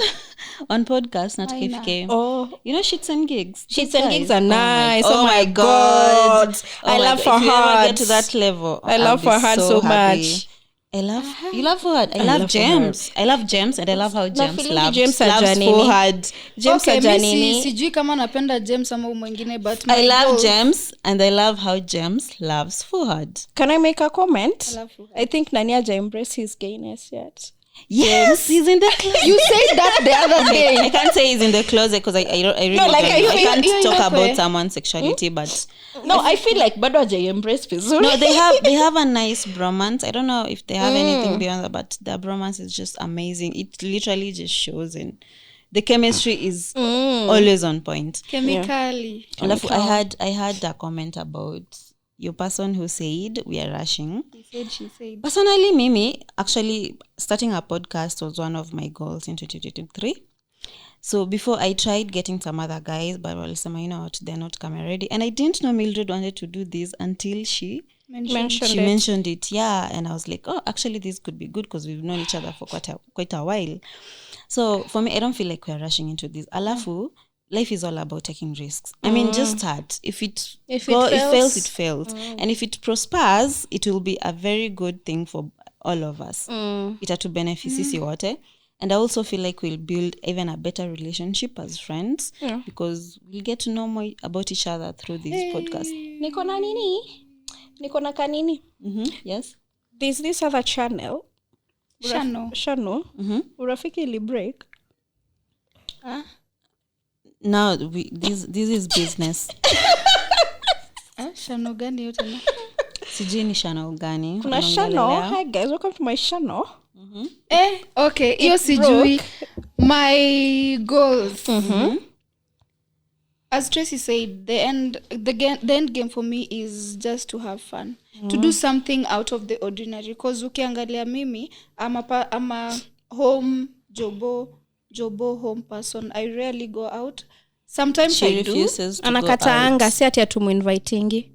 on podcast nataka ifike. Oh, you know Shits and Gigs. Shits and Gigs are nice. Oh my god. I love for her. Get to that level. I love for her so much. You love Fuhad. I love James. I love James and I love how James loves Fuhad. James Ajanini. Sijui kama napenda James ama mwingine, but I love James and I love how James loves Fuhad. Can I make a comment? I think Nani aja embrace his gayness yet. Yes, he's in the closet. You said that the other day. I can't say he's in the closet because I really I can't talk about someone's sexuality, but I feel like bado aja embrace vizuri. No, they have a nice bromance. I don't know if they have anything beyond that, but their bromance is just amazing. It literally just shows, and the chemistry is always on point. Chemically. I had a comment about your person who said we are rushing. She said. Personally, Mimi, actually starting a podcast was one of my goals in 2023. So before I tried getting some other guys, but you know what, they're not camera ready. And I didn't know Mildred wanted to do this until she mentioned it. Yeah, and I was like, oh, actually this could be good because we've known each other for quite a while. So for me, I don't feel like we're rushing into this. Alafu, life is all about taking risks. I mean, just start. If it fails, it fails. And if it prospers, it will be a very good thing for all of us. Itatu benefit sisi wote. And I also feel like we'll build even a better relationship as friends because we'll get to know more about each other through this podcast. Niko na kanini. Yes. There's this other channel. Shano. Urafiki ili break. Now this is business. Shano gani yote na? Sijui ni Shano gani. Kuna Shano. Hi guys, welcome to my Shano. Okay, hiyo sijui. My goals. as Tracy said, the end game for me is just to have fun, to do something out of the ordinary. Because ukiangalia mimi, I'm a home jobo home person. I rarely go out. Sometimes She I do. refuses to go Anakataanga out. si ati atuminvitingi.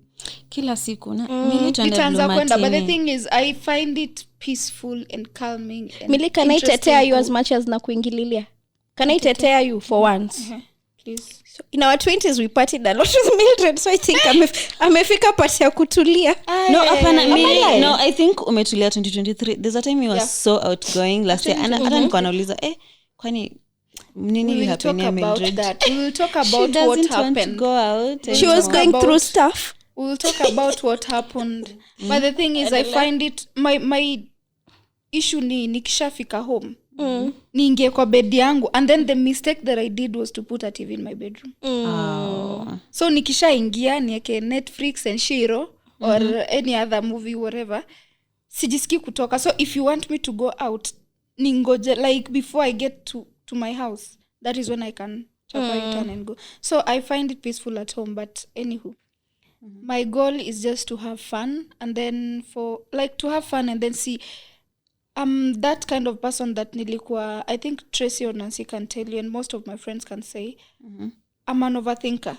Kila siku na Mili tuende Nitaanza kwenda, but the Blumatini. thing is I find it peaceful and calming and Mili, can I interesting tetea you to- as much as nakuingililia? Can I tetea you for once? Please. So in our 20s we partied a lot with Mildred, so I think amefika part ya kutulia. No, hapana, Mili, lying? no, I think umetulia 2023. There's a time you was so outgoing last year. Hata nilikuwa nauliza, kwani nini We will talk happened about Mildred? that. We will talk She about what doesn't want to happened. go out. She was talk going about- through stuff. We will talk about what happened. But the thing is, I find it, my issue ni nikishafika home. Niingie kwa bed yangu, and then the mistake that I did was to put a TV in my bedroom. So nikishaingia nieke Netflix and Shiro or any other movie, whatever, sijisikii kutoka. So if you want me to go out, ningoje, like before I get to my house, that is when I can chapa turn and go. So I find it peaceful at home. But anywho, my goal is just to have fun, and then to have fun and then see. I'm that kind of person that nilikuwa, I think Tracy or Nancy can tell you, and most of my friends can say, I'm an overthinker.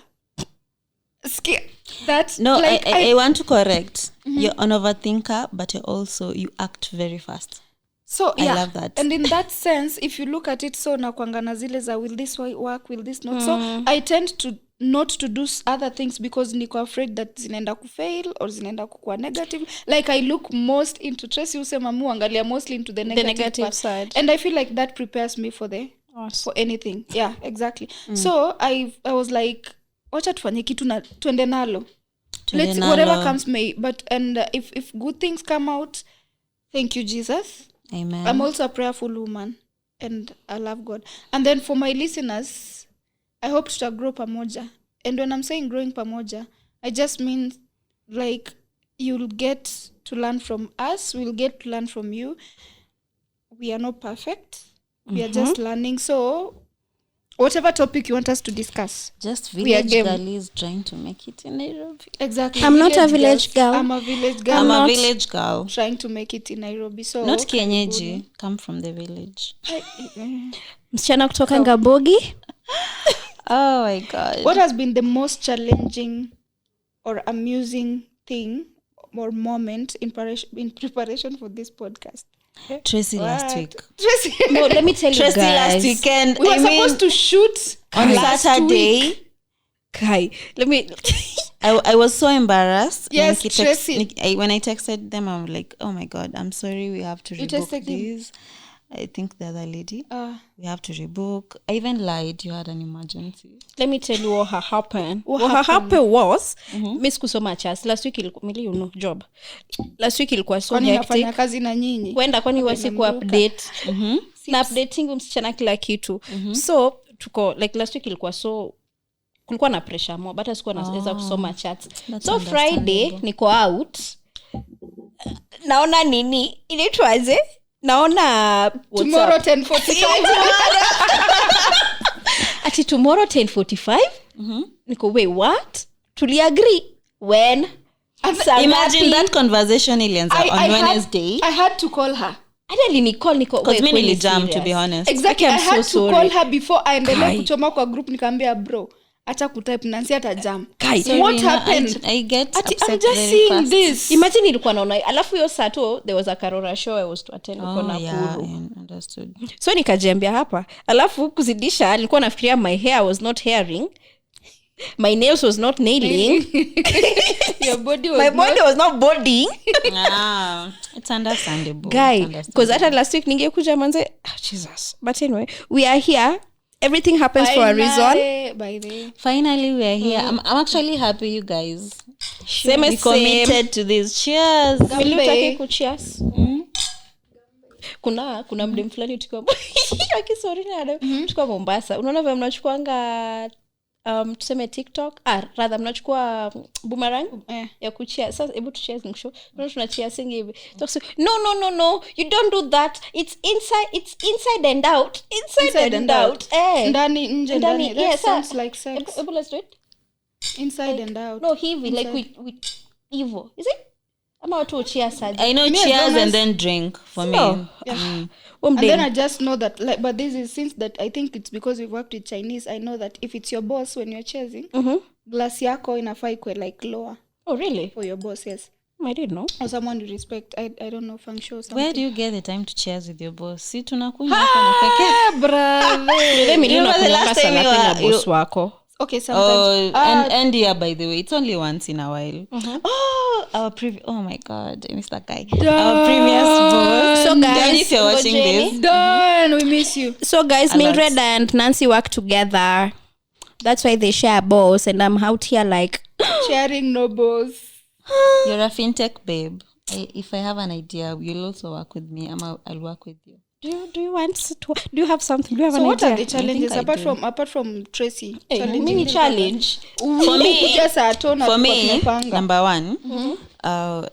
No, like, I want to correct. You're an overthinker, but you act very fast. So yeah, I love that. And in that sense, if you look at it, so nakuanga na zile za will this work, will this not? So I tend to not to do other things because niko afraid that zinaenda kufail or zinaenda kukua negative. Like I look most into Tracy usema muangalia mostly into the negative part. Side. And I feel like that prepares me for for anything. Yeah, exactly. So I was like, wacha tufanye kitu na tuende nalo. Let's whatever comes may. But if good things come out, thank you Jesus. Amen. I'm also a prayerful woman and I love God. And then for my listeners, I hope to grow pamoja. And when I'm saying growing pamoja, I just mean like you'll get to learn from us, we'll get to learn from you. We are not perfect. We are just learning. So whatever topic you want us to discuss. Just we are village game. girl is trying to make it in Nairobi. Exactly. I'm not a village girl. I'm a village girl. I'm a village girl. Trying to make it in Nairobi. So Not kienyeji. Come from the village. Msichana kutoka Ngabogi. Oh my God. What has been the most challenging or amusing thing or moment in preparation for this podcast? Tracy last week. Tracy. No, let me tell you Tracy guys. last weekend. We were supposed to shoot on last Saturday. week. Kai, let me I was so embarrassed. Yes, when I texted them, I'm like, oh my God, I'm sorry, we have to rebook this. I think the other lady. We have to rebook. I even lied. You had an emergency. Let me tell you what happened. What happened was, Miss kusoma chas. Last week ilikuwa job. Last week ilikuwa so Kwani nafanya hectic. kazi na nyinyi? Kwenda kwani wasi ku update. Na updating msichana kila kitu. So tuko like last week ilikuwa so kulikuwa na pressure more, but sikuwa naweza kusoma chats. So Friday niko out. Naona nini? Inaitwaje? Naona tomorrow 10:45. Ati tomorrow 10:45? Niko wait, what? Tuli agree when? Imagine that conversation ilianza on Wednesday. I had to call her. Hadi niko because mimi nilijam to be honest. Exactly. I'm I had so to call sorry. her before aendelee kuchoma kwa group, nikamwambia bro, acha kutype Nancy atajam. Sorry, What happened? I get upset I'm just very seeing fast. this. Imagine ilikuwa naona alafu hiyo sato there was a Karora show I was to attend uko Nakuru. Yeah, understood. So nikajiambia hapa. Alafu kuzidisha nilikuwa nafikiria my hair was not hairing. My nails was not nailing. Your body was My body was not bodying. It's understandable. Guy, because hata last week ningekuja manze, Jesus. But anyway, we are here. Everything happens for a reason. By the Finally we are here. I'm actually happy you guys Same committed to this. Cheers. Will you take a cheers? Kuna mdem fulani tukiwa sorry na tukiwa Mombasa. Unaona vile mnachukuanga tuseme TikTok rather mnachukua boomerang ya kuchia. Sasa hebu tuchia show tunachia singi hivi. No, you don't do that, it's inside and out, inside and out. Ndani nje ndani. That sounds like sex. Let's do it inside like, and out. No, hivi like with evil, is it? Ama watu cheers saja. I know cheers and then drink for me. Yeah. And then I just know that, like, but this is since that I think it's because we've worked with Chinese. I know that if it's your boss when you're cheersing, glass yako inafaa ikuwe like lower. Oh, really? For your boss, yes. I didn't know. Or someone you respect. I don't know, feng shui or something. Where do you get the time to cheers with your boss? Si tunakunywa hapa na pekee. Bravo. You know the last time you boss wako. Okay, sometimes. And yeah, by the way, it's only once in a while. Oh my God, I miss that guy. Our previous boss. So guys, if you're watching this, Don, we miss you. So guys, Mildred and Nancy work together. That's why they share a boss, and I'm out here like sharing no boss. You're a fintech babe. If I have an idea, you'll also work with me. I'll work with you. Do you want to? Do you have something? Do you have so an what idea? are the challenges apart from Tracy? Mini challenge. For me, number one,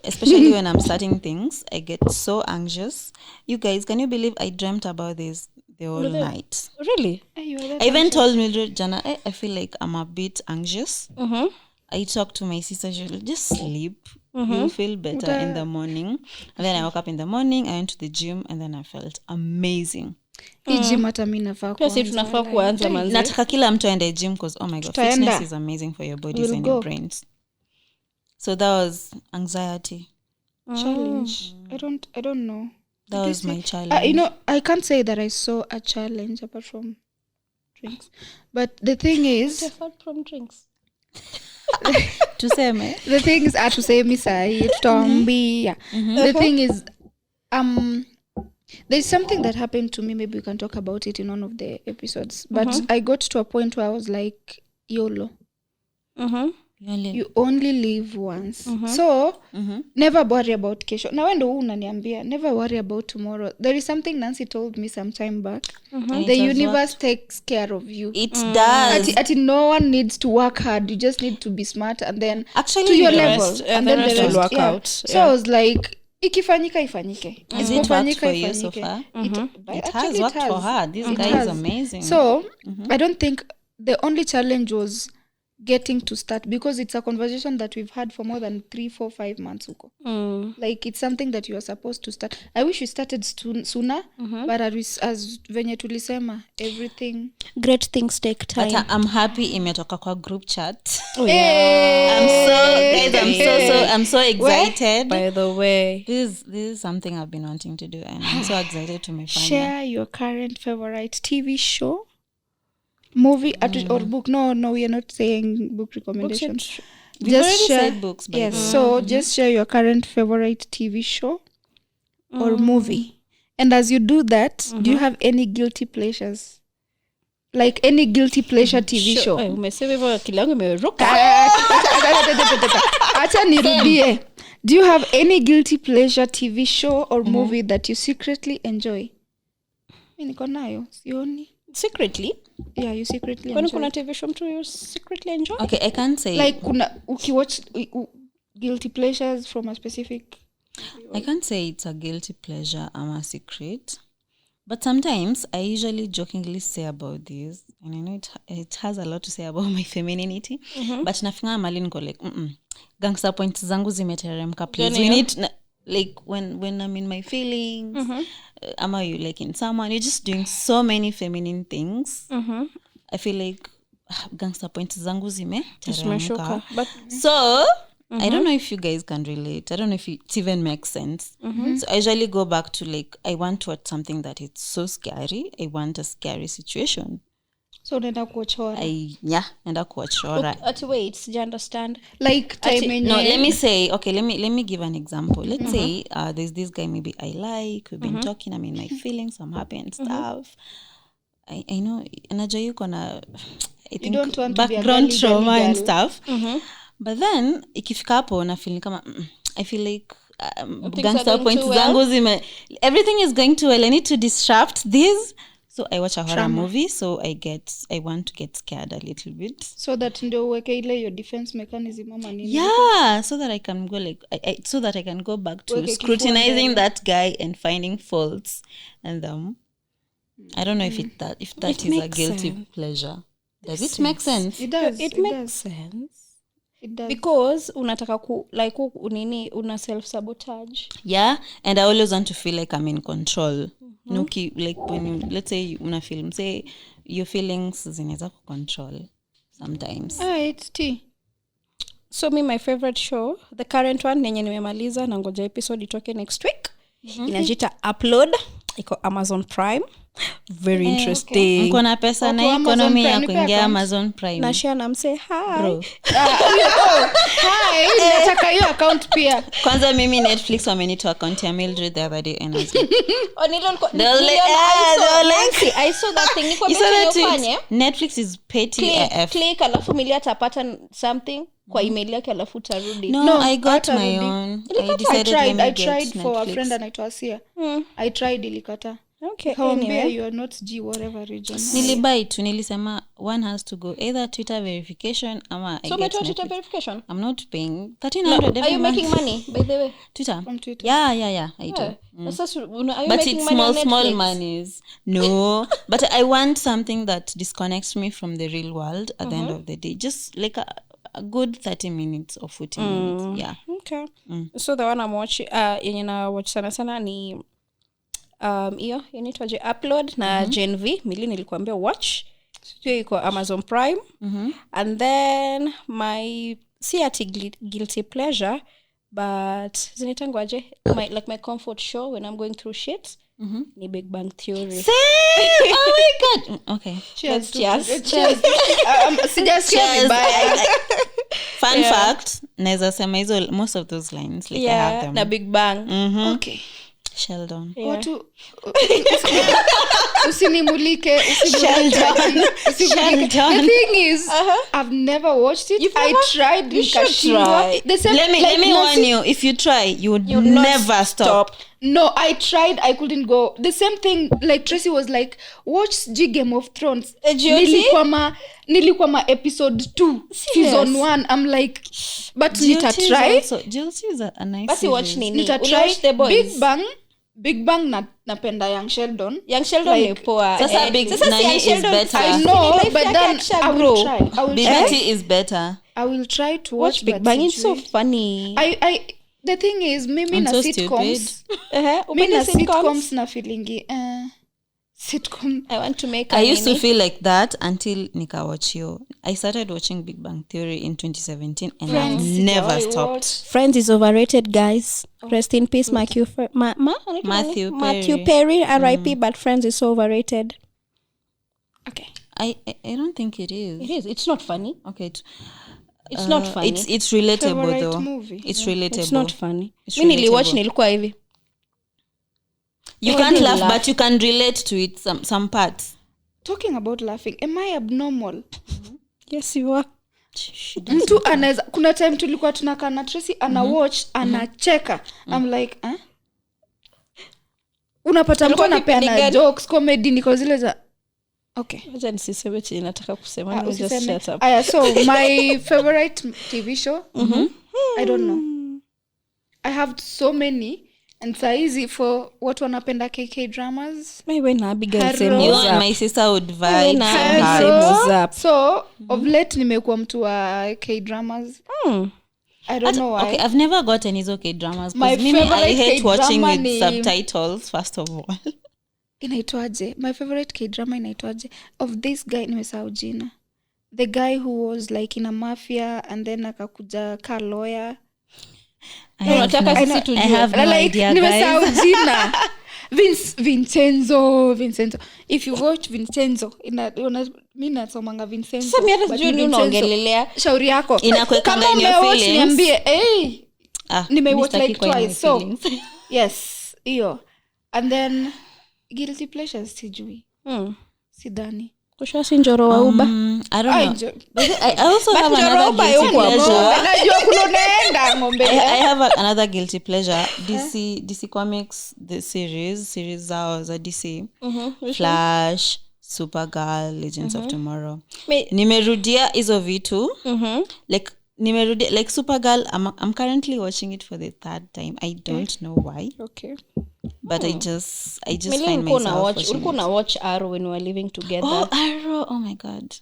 especially when I'm starting things, I get so anxious. You guys, can you believe I dreamt about this the whole night? Really? I even told Mildred, Jana, I feel like I'm a bit anxious. I talked to my sister, she'll just sleep. You'll feel better in the morning. And then I woke up in the morning, I went to the gym, and then I felt amazing. Gym hata mimi nafaa kuanza. Pia tunafaa kuanza manzi. Nataka kila mtu aende gym because oh my God, fitness is amazing for your bodies and your brains. So that was anxiety. Challenge. I don't know. That was my challenge. You know, I can't say that I saw a challenge apart from drinks. But the thing is, apart from drinks. Tuseme. The thing is, tuseme sai tutambi. The thing is, there's something that happened to me. Maybe we can talk about it in one of the episodes. But I got to a point where I was like, YOLO. You only live once. So never worry about kesho. Now when unaniambia, never worry about tomorrow. There is something Nancy told me some time back. The universe takes care of you. It does. Ati no one needs to work hard. You just need to be smart and then actually to your the level. Rest, and then the rest will work out. So I was like, ikifanyika ifanyike. Is it worked for you so far? It has worked for her. This guy is amazing. So I don't think the only challenge was getting to start, because it's a conversation that we've had for more than 3, 4, 5 months ago. Like it's something that you are supposed to start. I wish we started sooner, but as venye tulisema, everything, great things take time. But I'm happy imetoka kwa group chat. Hey. I'm so excited. By the way, this is something I've been wanting to do, and I'm so excited to make fun. Share your current favorite TV show, movie, or book. No, we are not saying book recommendations. Just share books. Yes, so just share your current favorite TV show or movie. And as you do that, do you have any guilty pleasures? Like any guilty pleasure TV show? Umesema hivyo akili yangu imeruka. Acha nirudie. Do you have any guilty pleasure TV show or movie that you secretly enjoy? Mimi niko nayo, sioni. Secretly? Yeah, you secretly enjoy. Kuna TV show mtu you secretly enjoy? Okay, I can't say. Like kuna ukiwatch guilty pleasures from a specific. I can't say it's a guilty pleasure. I'm a secret. But sometimes I usually jokingly say about this, and I know it has a lot to say about my femininity. But nafinga mali niko like, gangster points zangu zimeteremka, please. We need like when I'm in my feelings, am I like in someone, you're just doing so many feminine things. I feel like gangster points zangu zimeteremka. But so I don't know if you guys can relate. I don't know if it even makes sense. So I usually go back to like, I want to watch something that is so scary. I want a scary situation. So nenda kuwatch horror. Nenda kuwatch horror. Wait, do you understand? Like time no, let me say, okay, let me give an example. Let's say there's this guy maybe I like, we've been talking, I'm in my feelings, I'm happy and stuff. I know, najua yuko na, I think, background trauma and stuff. But then ikifika hapo na feel kama I feel like gangster points zangu everything is going too well. I need to disrupt this So I watch a horror movie, so I want to get scared a little bit. So that ndio uweke ile your defense mechanism ama nini. Yeah, so that I can go so that I can go back to scrutinizing that guy and finding faults and I don't know if that is a guilty pleasure. Does it make sense? It does. It makes sense. It does. Because unataka una self-sabotage. Yeah, and I always want to feel like I'm in control. Nuki, like when you, let's say una film, say your feelings zinaweza control sometimes. It's tea. So my favorite show, the current one nenye nimemaliza na ngoja episode itoke next week. Inajita Upload, iko Amazon Prime. Very interesting. Mko na pesa na economy ya kuingia Amazon Prime. Na share na mse hi. Bro. Hi, nataka hiyo account pia. Kwanza mimi Netflix wamenitoa account ya Mildred the other day and I was like, I saw that thing. Niko nimefanya. Netflix is petty AF. Click alafu Milia atapata something kwa email yake alafu tarudi. No, I got my own. I tried for a friend anaitwa Asia. I tried ilikata. Okay, anyway. You are not G whatever region. Nilibai tu nilisema one has to go either Twitter verification ama I get Twitter verification. I'm not paying 1300 Are you making money by the way? Twitter? From Twitter. Yeah, I do. Are you But making it's money small monies. No, but I want something that disconnects me from the real world at the end of the day. Just like a good 30 minutes or 40 minutes. Yeah. Okay. So the one I'm watching yenye na watch sana ni hiyo inaitwaje Upload na Gen V. Mili nilikuambia watch. Hiyo iko Amazon Prime. And then my guilty pleasure but zinitangwaje my comfort show when I'm going through shit. Ni Big Bang Theory. Same! Oh my god. Okay. Cheers. Sijasikia vibaya. Fun fact, naweza sema hizo most of those lines like I have them. Na Big Bang. Okay. Sheldon. Watu usinimulike. The thing is I've never watched it. I tried nikashindwa. Let me warn you, if you try you would never stop. No, I tried, I couldn't go. The same thing like Tracy was like watch Game of Thrones. Nilikuwa ma episode 2 season 1. I'm like but nita try. Giggles is a nice Basi watch nini? Nita try The Boys. Big Bang napenda Young Sheldon. Ni poa. Sasa nani is better? I know, but then I will try. BBT is better. I will try to watch Big Bang. It's so funny. The thing is mimi I'm na so sitcoms. Mimi na sitcoms na feelingi sitcom. I want to make I used to feel like that until nikawatch yo. I started watching Big Bang Theory in 2017 and I've never stopped. Friends is overrated, guys. Rest in peace, Matthew Perry, R.I.P. But Friends is so overrated. Okay. I don't think it is. It is. It's not funny. Okay. It's not funny. It's relatable Favorite though. movie. It's relatable. It's not funny. Mimi niliwatch nilikuwa hivi. You can't laugh, but you can relate to it some parts. Talking about laughing, am I abnormal? Yes, you are. Mtu anaweza kuna time tulikuwa tunakaa na Tracy ana watch anacheka. I'm like, unapata mtu anapeana jokes comedy niko zile za okay. Acha nisiseme chenye nataka kusema. Just shut up. So my favorite TV show, I don't know. I have so many. And so easy for what wanapenda KK dramas. Maybe na Abigail same you and my sister would vibe. So of late nimekuwa mtu wa K dramas. I don't know why. Okay, I've never gotten hizo K dramas because I hate watching with subtitles first of all. Inaitwaje? My favorite K drama inaitwaje? Of this guy nimesahau jina. The guy who was like in a mafia and then akakuja ka lawyer. I have no idea, guys. Vincenzo. If you watch Vincenzo, mimi nasomanga Vincenzo. Sasa mimi hata sijui unaongelelea. Shauri yako. Inakuwekanga in your feelings. Niambie, nimewatch like twice. So, yes, hiyo. And then guilty pleasures sijui. Sidhani. Kushasi njoro wa uba. I don't know. I also But have another Joroba guilty yuko pleasure. Najua kuna unaenda ng'ombe. I have another guilty pleasure. DC Comics, the series zao za DC. Flash, Supergirl, Legends of Tomorrow. Nimerudia hizo vitu. Like nimerudia like Supergirl. I'm currently watching it for the 3rd time. I don't know why. Okay. But I just find myself watching. Ulikuwa watch Arrow when we were living together. Oh, Arrow. Oh my god.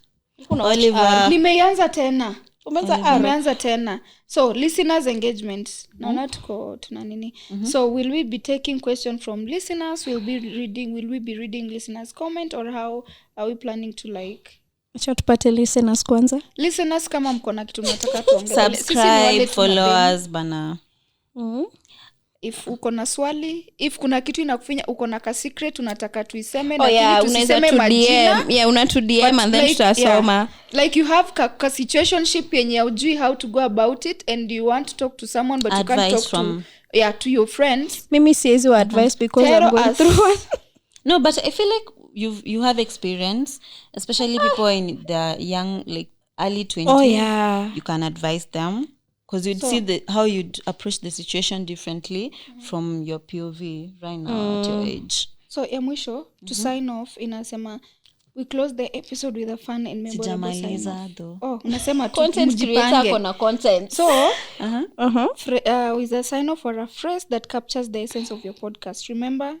Oliver. Nimeanza tena. Umeanza Nimeanza tena. So listeners engagement. Naona tuko tuna nini. So will we be taking question from listeners? Will we be reading listeners comment, or how are we planning to like acha tupate listeners kwanza. Listeners, kama mko na kitu mnataka tuongee. Subscribe, followers bana. If uko na swali, if kuna kitu inakufinya, uko na ka secret unataka tuiseme na kitu tusiseme majina. Yeah, una to DM and then tutasoma. Like you have ka situationship yenye hujui how to go about it, and you want to talk to someone but advice you can't talk to your friends. Mimi siwezi wa advice because I'm going through one. No, but I feel like you have experience, especially people in the young, like early 20s. Oh yeah. You can advise them. Because you'd see how you'd approach the situation differently from your POV right now at your age. So ya mwisho to sign off inasema we close the episode with a fun and memorable sign off. Oh, unasema content creator kona content. So with a sign off or a phrase that captures the essence of your podcast. Remember,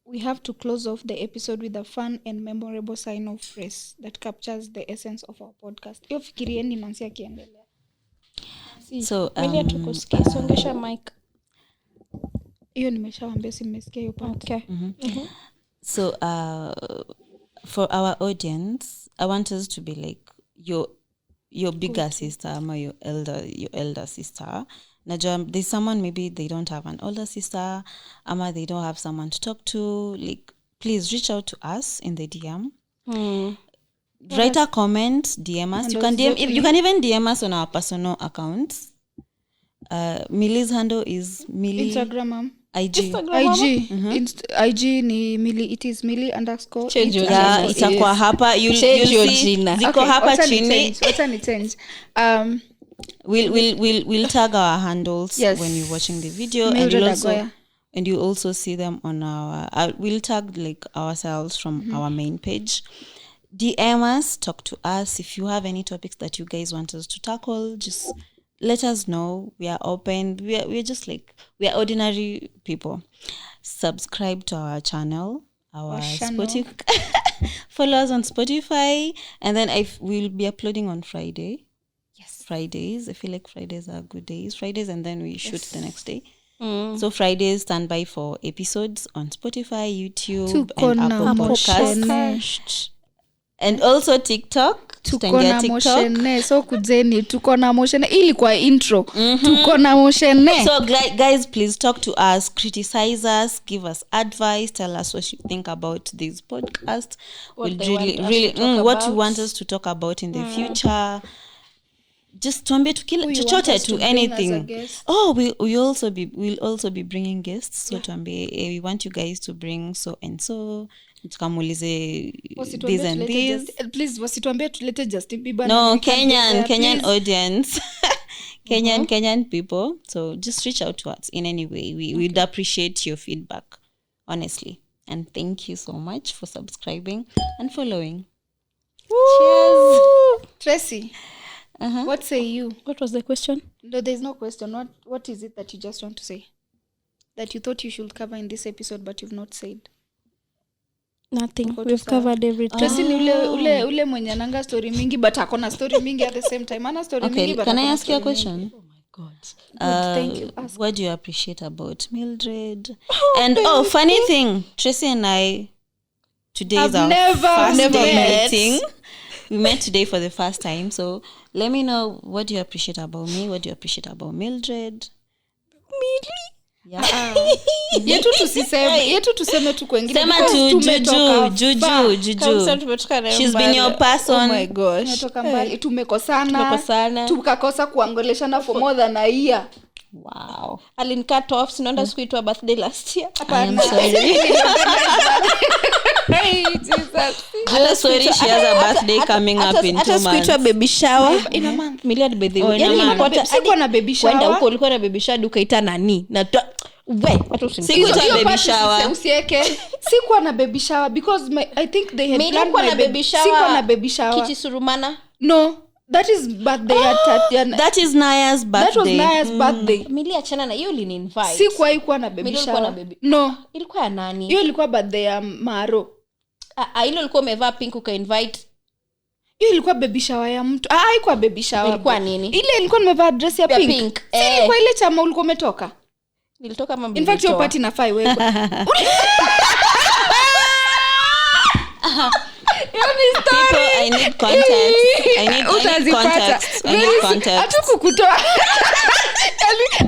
we have to close off the episode with a fun and memorable sign off phrase that captures the essence of our podcast. Hiyo fikirieni Nancy akiendelea. So songesha mic. Hiyo nimeshawaambia simesikia hiyo part. Okay. So for our audience, I want us to be like your bigger sister ama your elder sister. Najua there's someone, maybe they don't have an older sister ama they don't have someone to talk to. Like, please reach out to us in the DM. Write a comment, DM us. You can even DM us on our personal accounts. Milli's handle is Millie. Instagram, IG. IG ni Millie. It is Millie_. Itakuwa hapa. You'll see. Ziko hapa chini. Wacha ni change. We'll tag our handles when you're watching the video, and you also see them on our. We'll tag like ourselves from our main page. DM us, talk to us. If you have any topics that you guys want us to tackle, just let us know. We are open. We're just like, we are ordinary people. Subscribe to our channel, our Spotify. Follow us on Spotify, and then we'll be uploading on Friday. Yes, Fridays. I feel like Fridays are good days. Fridays, and then we shoot the next day. So Fridays, stand by for episodes on Spotify, YouTube, and Apple Podcasts. And also TikTok. Tuko na moshene. So kujeni, tuko na moshene. Ili kwa intro. Tuko na moshene. So guys, please talk to us, criticize us, give us advice, tell us what you think about this podcast. What you want us to talk about in the future. Just tuambie chochote to anything. We'll also be bringing guests. So tuambie, we want you guys to bring so and so. Tukamulize this and this. Please wasituambie tulete Justin Bieber. No, Kenyan audience. Kenyan people. So just reach out to us in any way. We'd appreciate your feedback, honestly. And thank you so much for subscribing and following. Cheers. Tracy, what say you? What was the question? No, there's no question. What is it that you just want to say? That you thought you should cover in this episode but you've not said? Nothing. We've covered everything. Tracy ni ule mwenye ananga story mingi but akona story mingi at the same time. Ana story mingi but can I ask you a question? Mingi. Oh my God. Thank you. What do you appreciate about Mildred? Funny thing, Tracy and I today is our first day meeting. We met today for the first time. So let me know, what do you appreciate about me? What do you appreciate about Mildred? Yeah. yetu tuseme tu kwengine. Sema tu juju. She's been your person. Oh my gosh. Tumetoka mbali. Tumekosana. Tukakosa kuangoleshana for more than a year. Wow. Alin cut off. Sinaenda siku itwa birthday last year. I am sorry. Hey, Jesus. Just sorry, she has a birthday coming up in 2 hata sikuitwa months. baby shower In a month. Miliard by the Oh, way. in a Yani month. nilipata Sikuwa na baby shower. kwenda huko ulikuwa na baby shower ukaita nani na hata Sikuitwa Hiyo baby part shower. usieke. Sikuwa na baby shower because I think they had planned nilikuwa my na baby shower. Sikuwa na baby shower. Kiti surumana. No, that is birthday at Tatiana. That is Naya's birthday. That was Naya's birthday. Mili achana na hiyo ulini-invite. Sikuwahi kuwa na baby Mili ulikuwa na shower. baby. No, Ilikuwa ya nani? hiyo ilikuwa birthday ya Maro. Ile ulikuwa umevaa pink uka-invite. Hiyo ilikuwa baby shower ya mtu. Haikuwa baby shower. Ilikuwa nini? Ile ilikuwa nimevaa dress ya pink. Si ilikuwa ile chama ulikuwa umetoka. Nilitoka mama. In fact your party nafaa iwekwe. People, I need context. I need context. I need context. Hatukukutoa.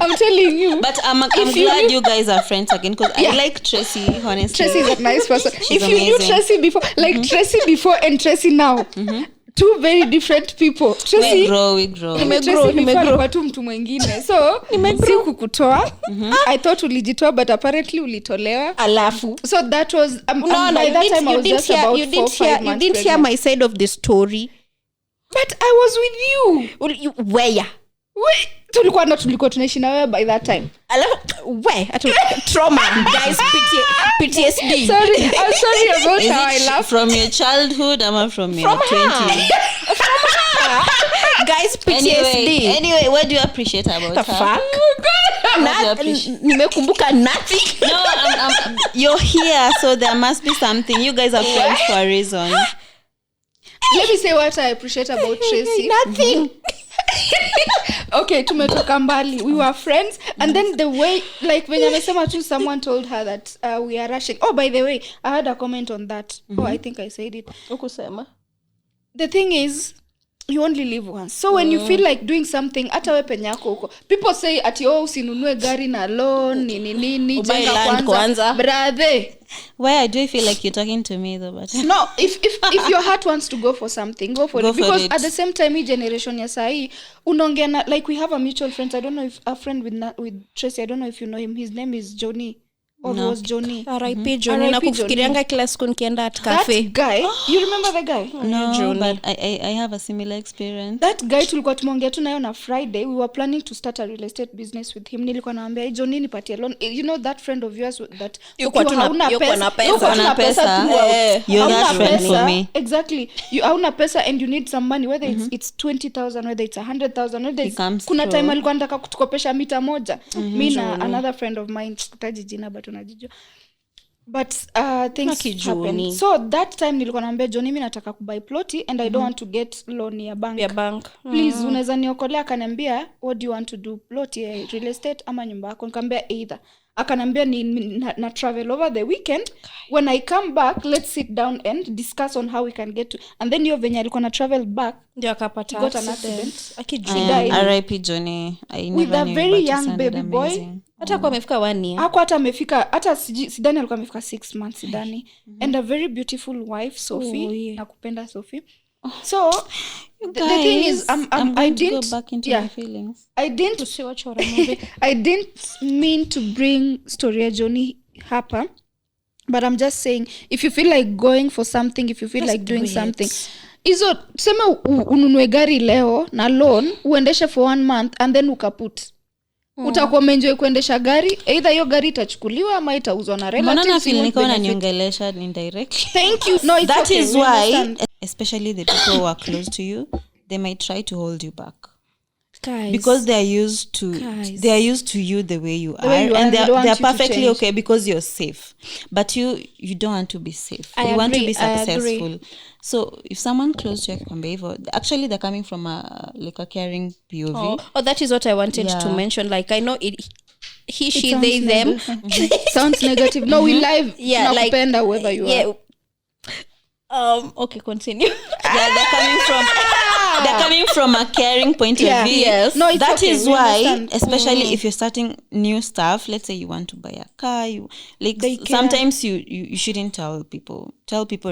I'm telling you. But I'm glad you guys are friends again because I like Tracy, honestly. Tracy is a nice person. She's If you knew amazing. Tracy before, like Tracy before and Tracy now, two very different people. Tracy, We grow. Tracy before alikuwa tu mtu mwingine. So, si kukutoa. I thought ulijitoa but apparently ulitolewa. Alafu. So that was by that time I was just about 4 or 5 months. You didn't hear my side of the story. But I was with you. Where? Tulikuwa tunaishi na wewe by that time. Alafu trauma guys, PTSD. Sorry, I'm sorry about Is how I it laugh. from your childhood or from your 20s? Guys, PTSD. Anyway, what do you appreciate about The her? fuck? What do you appreciate? Nimekumbuka nothing. No, you're here, so there must be something. You guys are friends for a reason. Let me say what I appreciate about Tracy. Nothing. Okay, tumetoka mbali. We were friends and then the way like when amesema tu someone told her that we are rushing. Oh, by the way, I had a comment on that. Oh, I think I said it. Ukusema. The thing is you only live once. So when you feel like doing something hata wewe penye yako huko. People say ati usinunue gari na loan nini jenga kwanza. Brother. Why do you feel like you're talking to me though? But No, if your heart wants to go for something, go for it. Because at the same time, generation ya sahi, unaongea na like we have a mutual friend. I don't know if a friend with Tracy. I don't know if you know him. His name is Johnny. Or was Johnny. R.I.P. Johnny. Na kufikirianga kila siku nikienda at cafe. That guy, you remember the guy? no, Johnny. but I have a similar experience. That guy tulikuwa tumeongea tu nayo na Friday. We were planning to start a real estate business with him. Nilikuwa naambia, Johnny nipatie loan. You know that friend of yours that Yuko tu na pesa. Hauna pesa. You're that friend for me. Exactly. You hauna pesa and you need some money, whether it's 20,000, whether it's 100,000, whether it's kuna time alikuwa anataka kutukopesha mita moja. Me na another friend of mine, sitaji jina but unajijua. But things happen. So that time nilikuwa naambia Johnny, mimi nataka kubuy ploti and I don't want to get loan ya bank. Please unaweza niokolea. Akaniambia, what do you want to do? Ploti ya real estate ama nyumba yako? Nikamwambia either. Akaniambia na travel over the weekend. When I come back, let's sit down and discuss on how we can get to. And then hiyo venye alikuwa na travel back, ndio akapata got an accident. R.I.P. Johnny. I with never a knew, very but you young sounded baby boy. amazing. hata kwa amefika 1 year. Hakuwa hata amefika hata sidani alikuwa amefika 6 months sidani. And a very beautiful wife, Sophie. Nakupenda Sophie. So the thing is I didn't go back into my feelings. I didn't mean to bring story ya Johnny hapa, but I'm just saying if you feel like going for something, if you feel like doing something, hizo tuseme ununue gari leo na loan uendeshe for 1 month and then ukaput. Utakuwa umeenjoy kuendesha gari, either hiyo gari itachukuliwa ama itauzwa na relatives. Mbona feel niko na niongelesha indirectly? Thank you. No, it's that okay. is why especially the people who are close to you, they might try to hold you back. Guys, because they are used to you the way you are, and they're perfectly okay because you're safe, but you don't want to be safe. You want to be successful. So if someone close to you, actually they're coming from a caring POV. Oh, that is what I wanted to mention. Like I know it she they them sounds negative. No, we live. Yeah, like whoever you are. Okay, continue. They're coming from a caring point of view. Yes. No, that okay, is why, especially if you're starting new stuff, let's say you want to buy a car, sometimes you shouldn't tell people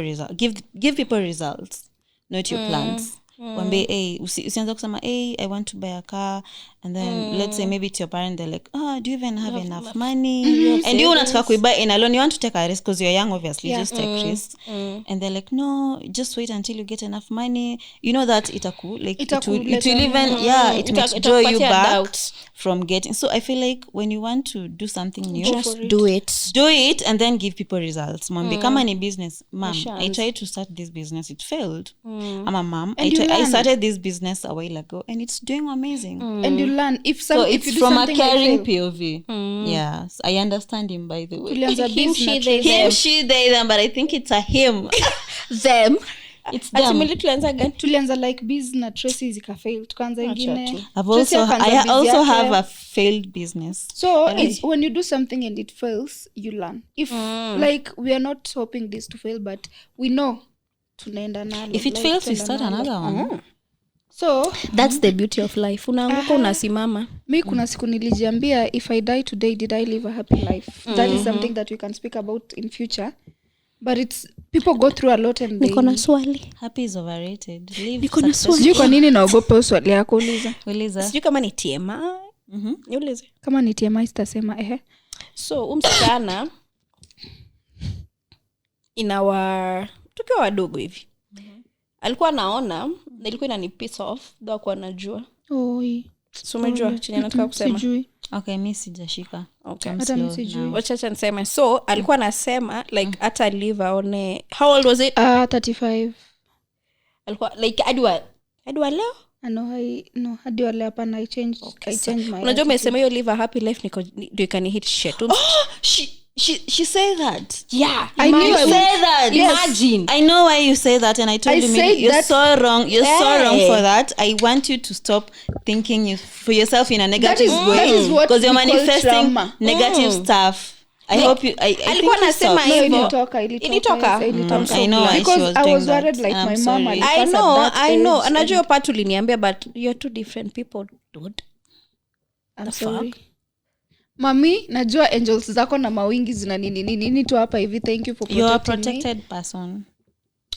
results. Give people results, not your plans. wambe usianza kusema I want to buy a car, and then let's say maybe to your parent they're like, do you even have enough money, and you unataka kuibuy in alone, you want to take a risk because you're young, obviously. Just take risks. And they're like, no, just wait until you get enough money, you know that it will even it makes draw you back from getting. So I feel like when you want to do something new, just do it and then give people results. Mwambie kama ni business, mom, I tried to start this business, it failed. I'm a mom, I started this business a while ago and it's doing amazing. And you learn if it's you do from a something caring like fail. POV. Yes, I understand him, by the way. him, she, they, them, but I think it's a him. them. It's them. Ultimately tulianza like biz na Tracy zikafail, tukaanza ingine. I also have a failed business. So it's when you do something and it fails, you learn. If like we are not hoping this to fail, but we know tunaenda nalo. If it fails, we start another one. So that's the beauty of life. Unaanguka unasimama. Mi kuna siku nilijiambia, if I die today, did I live a happy life? That is something that we can speak about in future. But it's people go through a lot and niko na swali. Happy is overrated. Niko na swali. Sijui kwa nini naogopa swali yako, uliza. Sijui kama ni TMI. Niulize. Kama ni TMI sitasema So msichana tukiwa wadogo hivi. Alikuwa anaona, nilikuwa inani piss off, though kwa najua. So umejua chenye nataka kusema. Sijui. Okay, mimi sijashika. Okay. Hata mimi sijui. Wacha niseme. So alikuwa anasema like hata live aone. How old was it? 35. Alikuwa like hadi wa leo? No, hadi wa leo hapana, I changed my. Unajua umesema hiyo live a happy life ndio ikani hit shit. She said that. Yeah, I knew you say that. Imagine. I know why you say that, and I told you you're so wrong. You're so wrong for that. I want you to stop thinking for yourself in a negative way, because you're manifesting negative stuff. I hope you. Alikuwa anasema hivyo. Ilitoka. I know. Because I was worried like my mom. I know. Anajua part uliniambia, but you're two different people, dude. I'm sorry. Mami, najua angels zako na mawingi zina nini tu hapa hivi. Thank you for protecting me. You're a protected person.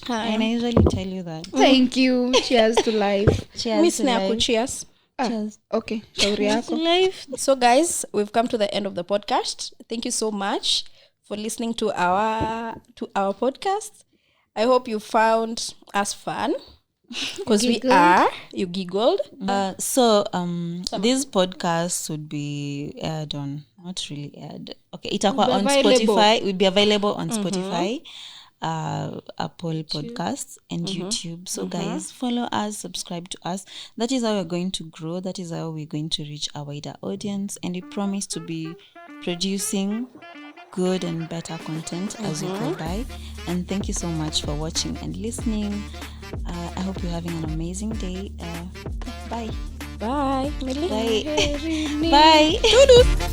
And I usually tell you that. Thank you. Cheers to life. Cheers to life. Cheers. Cheers. Okay. Shauri yako. So guys, we've come to the end of the podcast. Thank you so much for listening to our podcast. I hope you found us fun. Because you giggled. This podcast would be aired on, not really aired. Okay, itakuwa on Spotify. Will be available on Spotify, Apple Podcasts, and YouTube. So guys, follow us, subscribe to us. That is how we're going to grow. That is how we're going to reach a wider audience. And we promise to be producing good and better content as we go by. And thank you so much for watching and listening. I hope you're having an amazing day. Bye. Bye. Bye. Bye.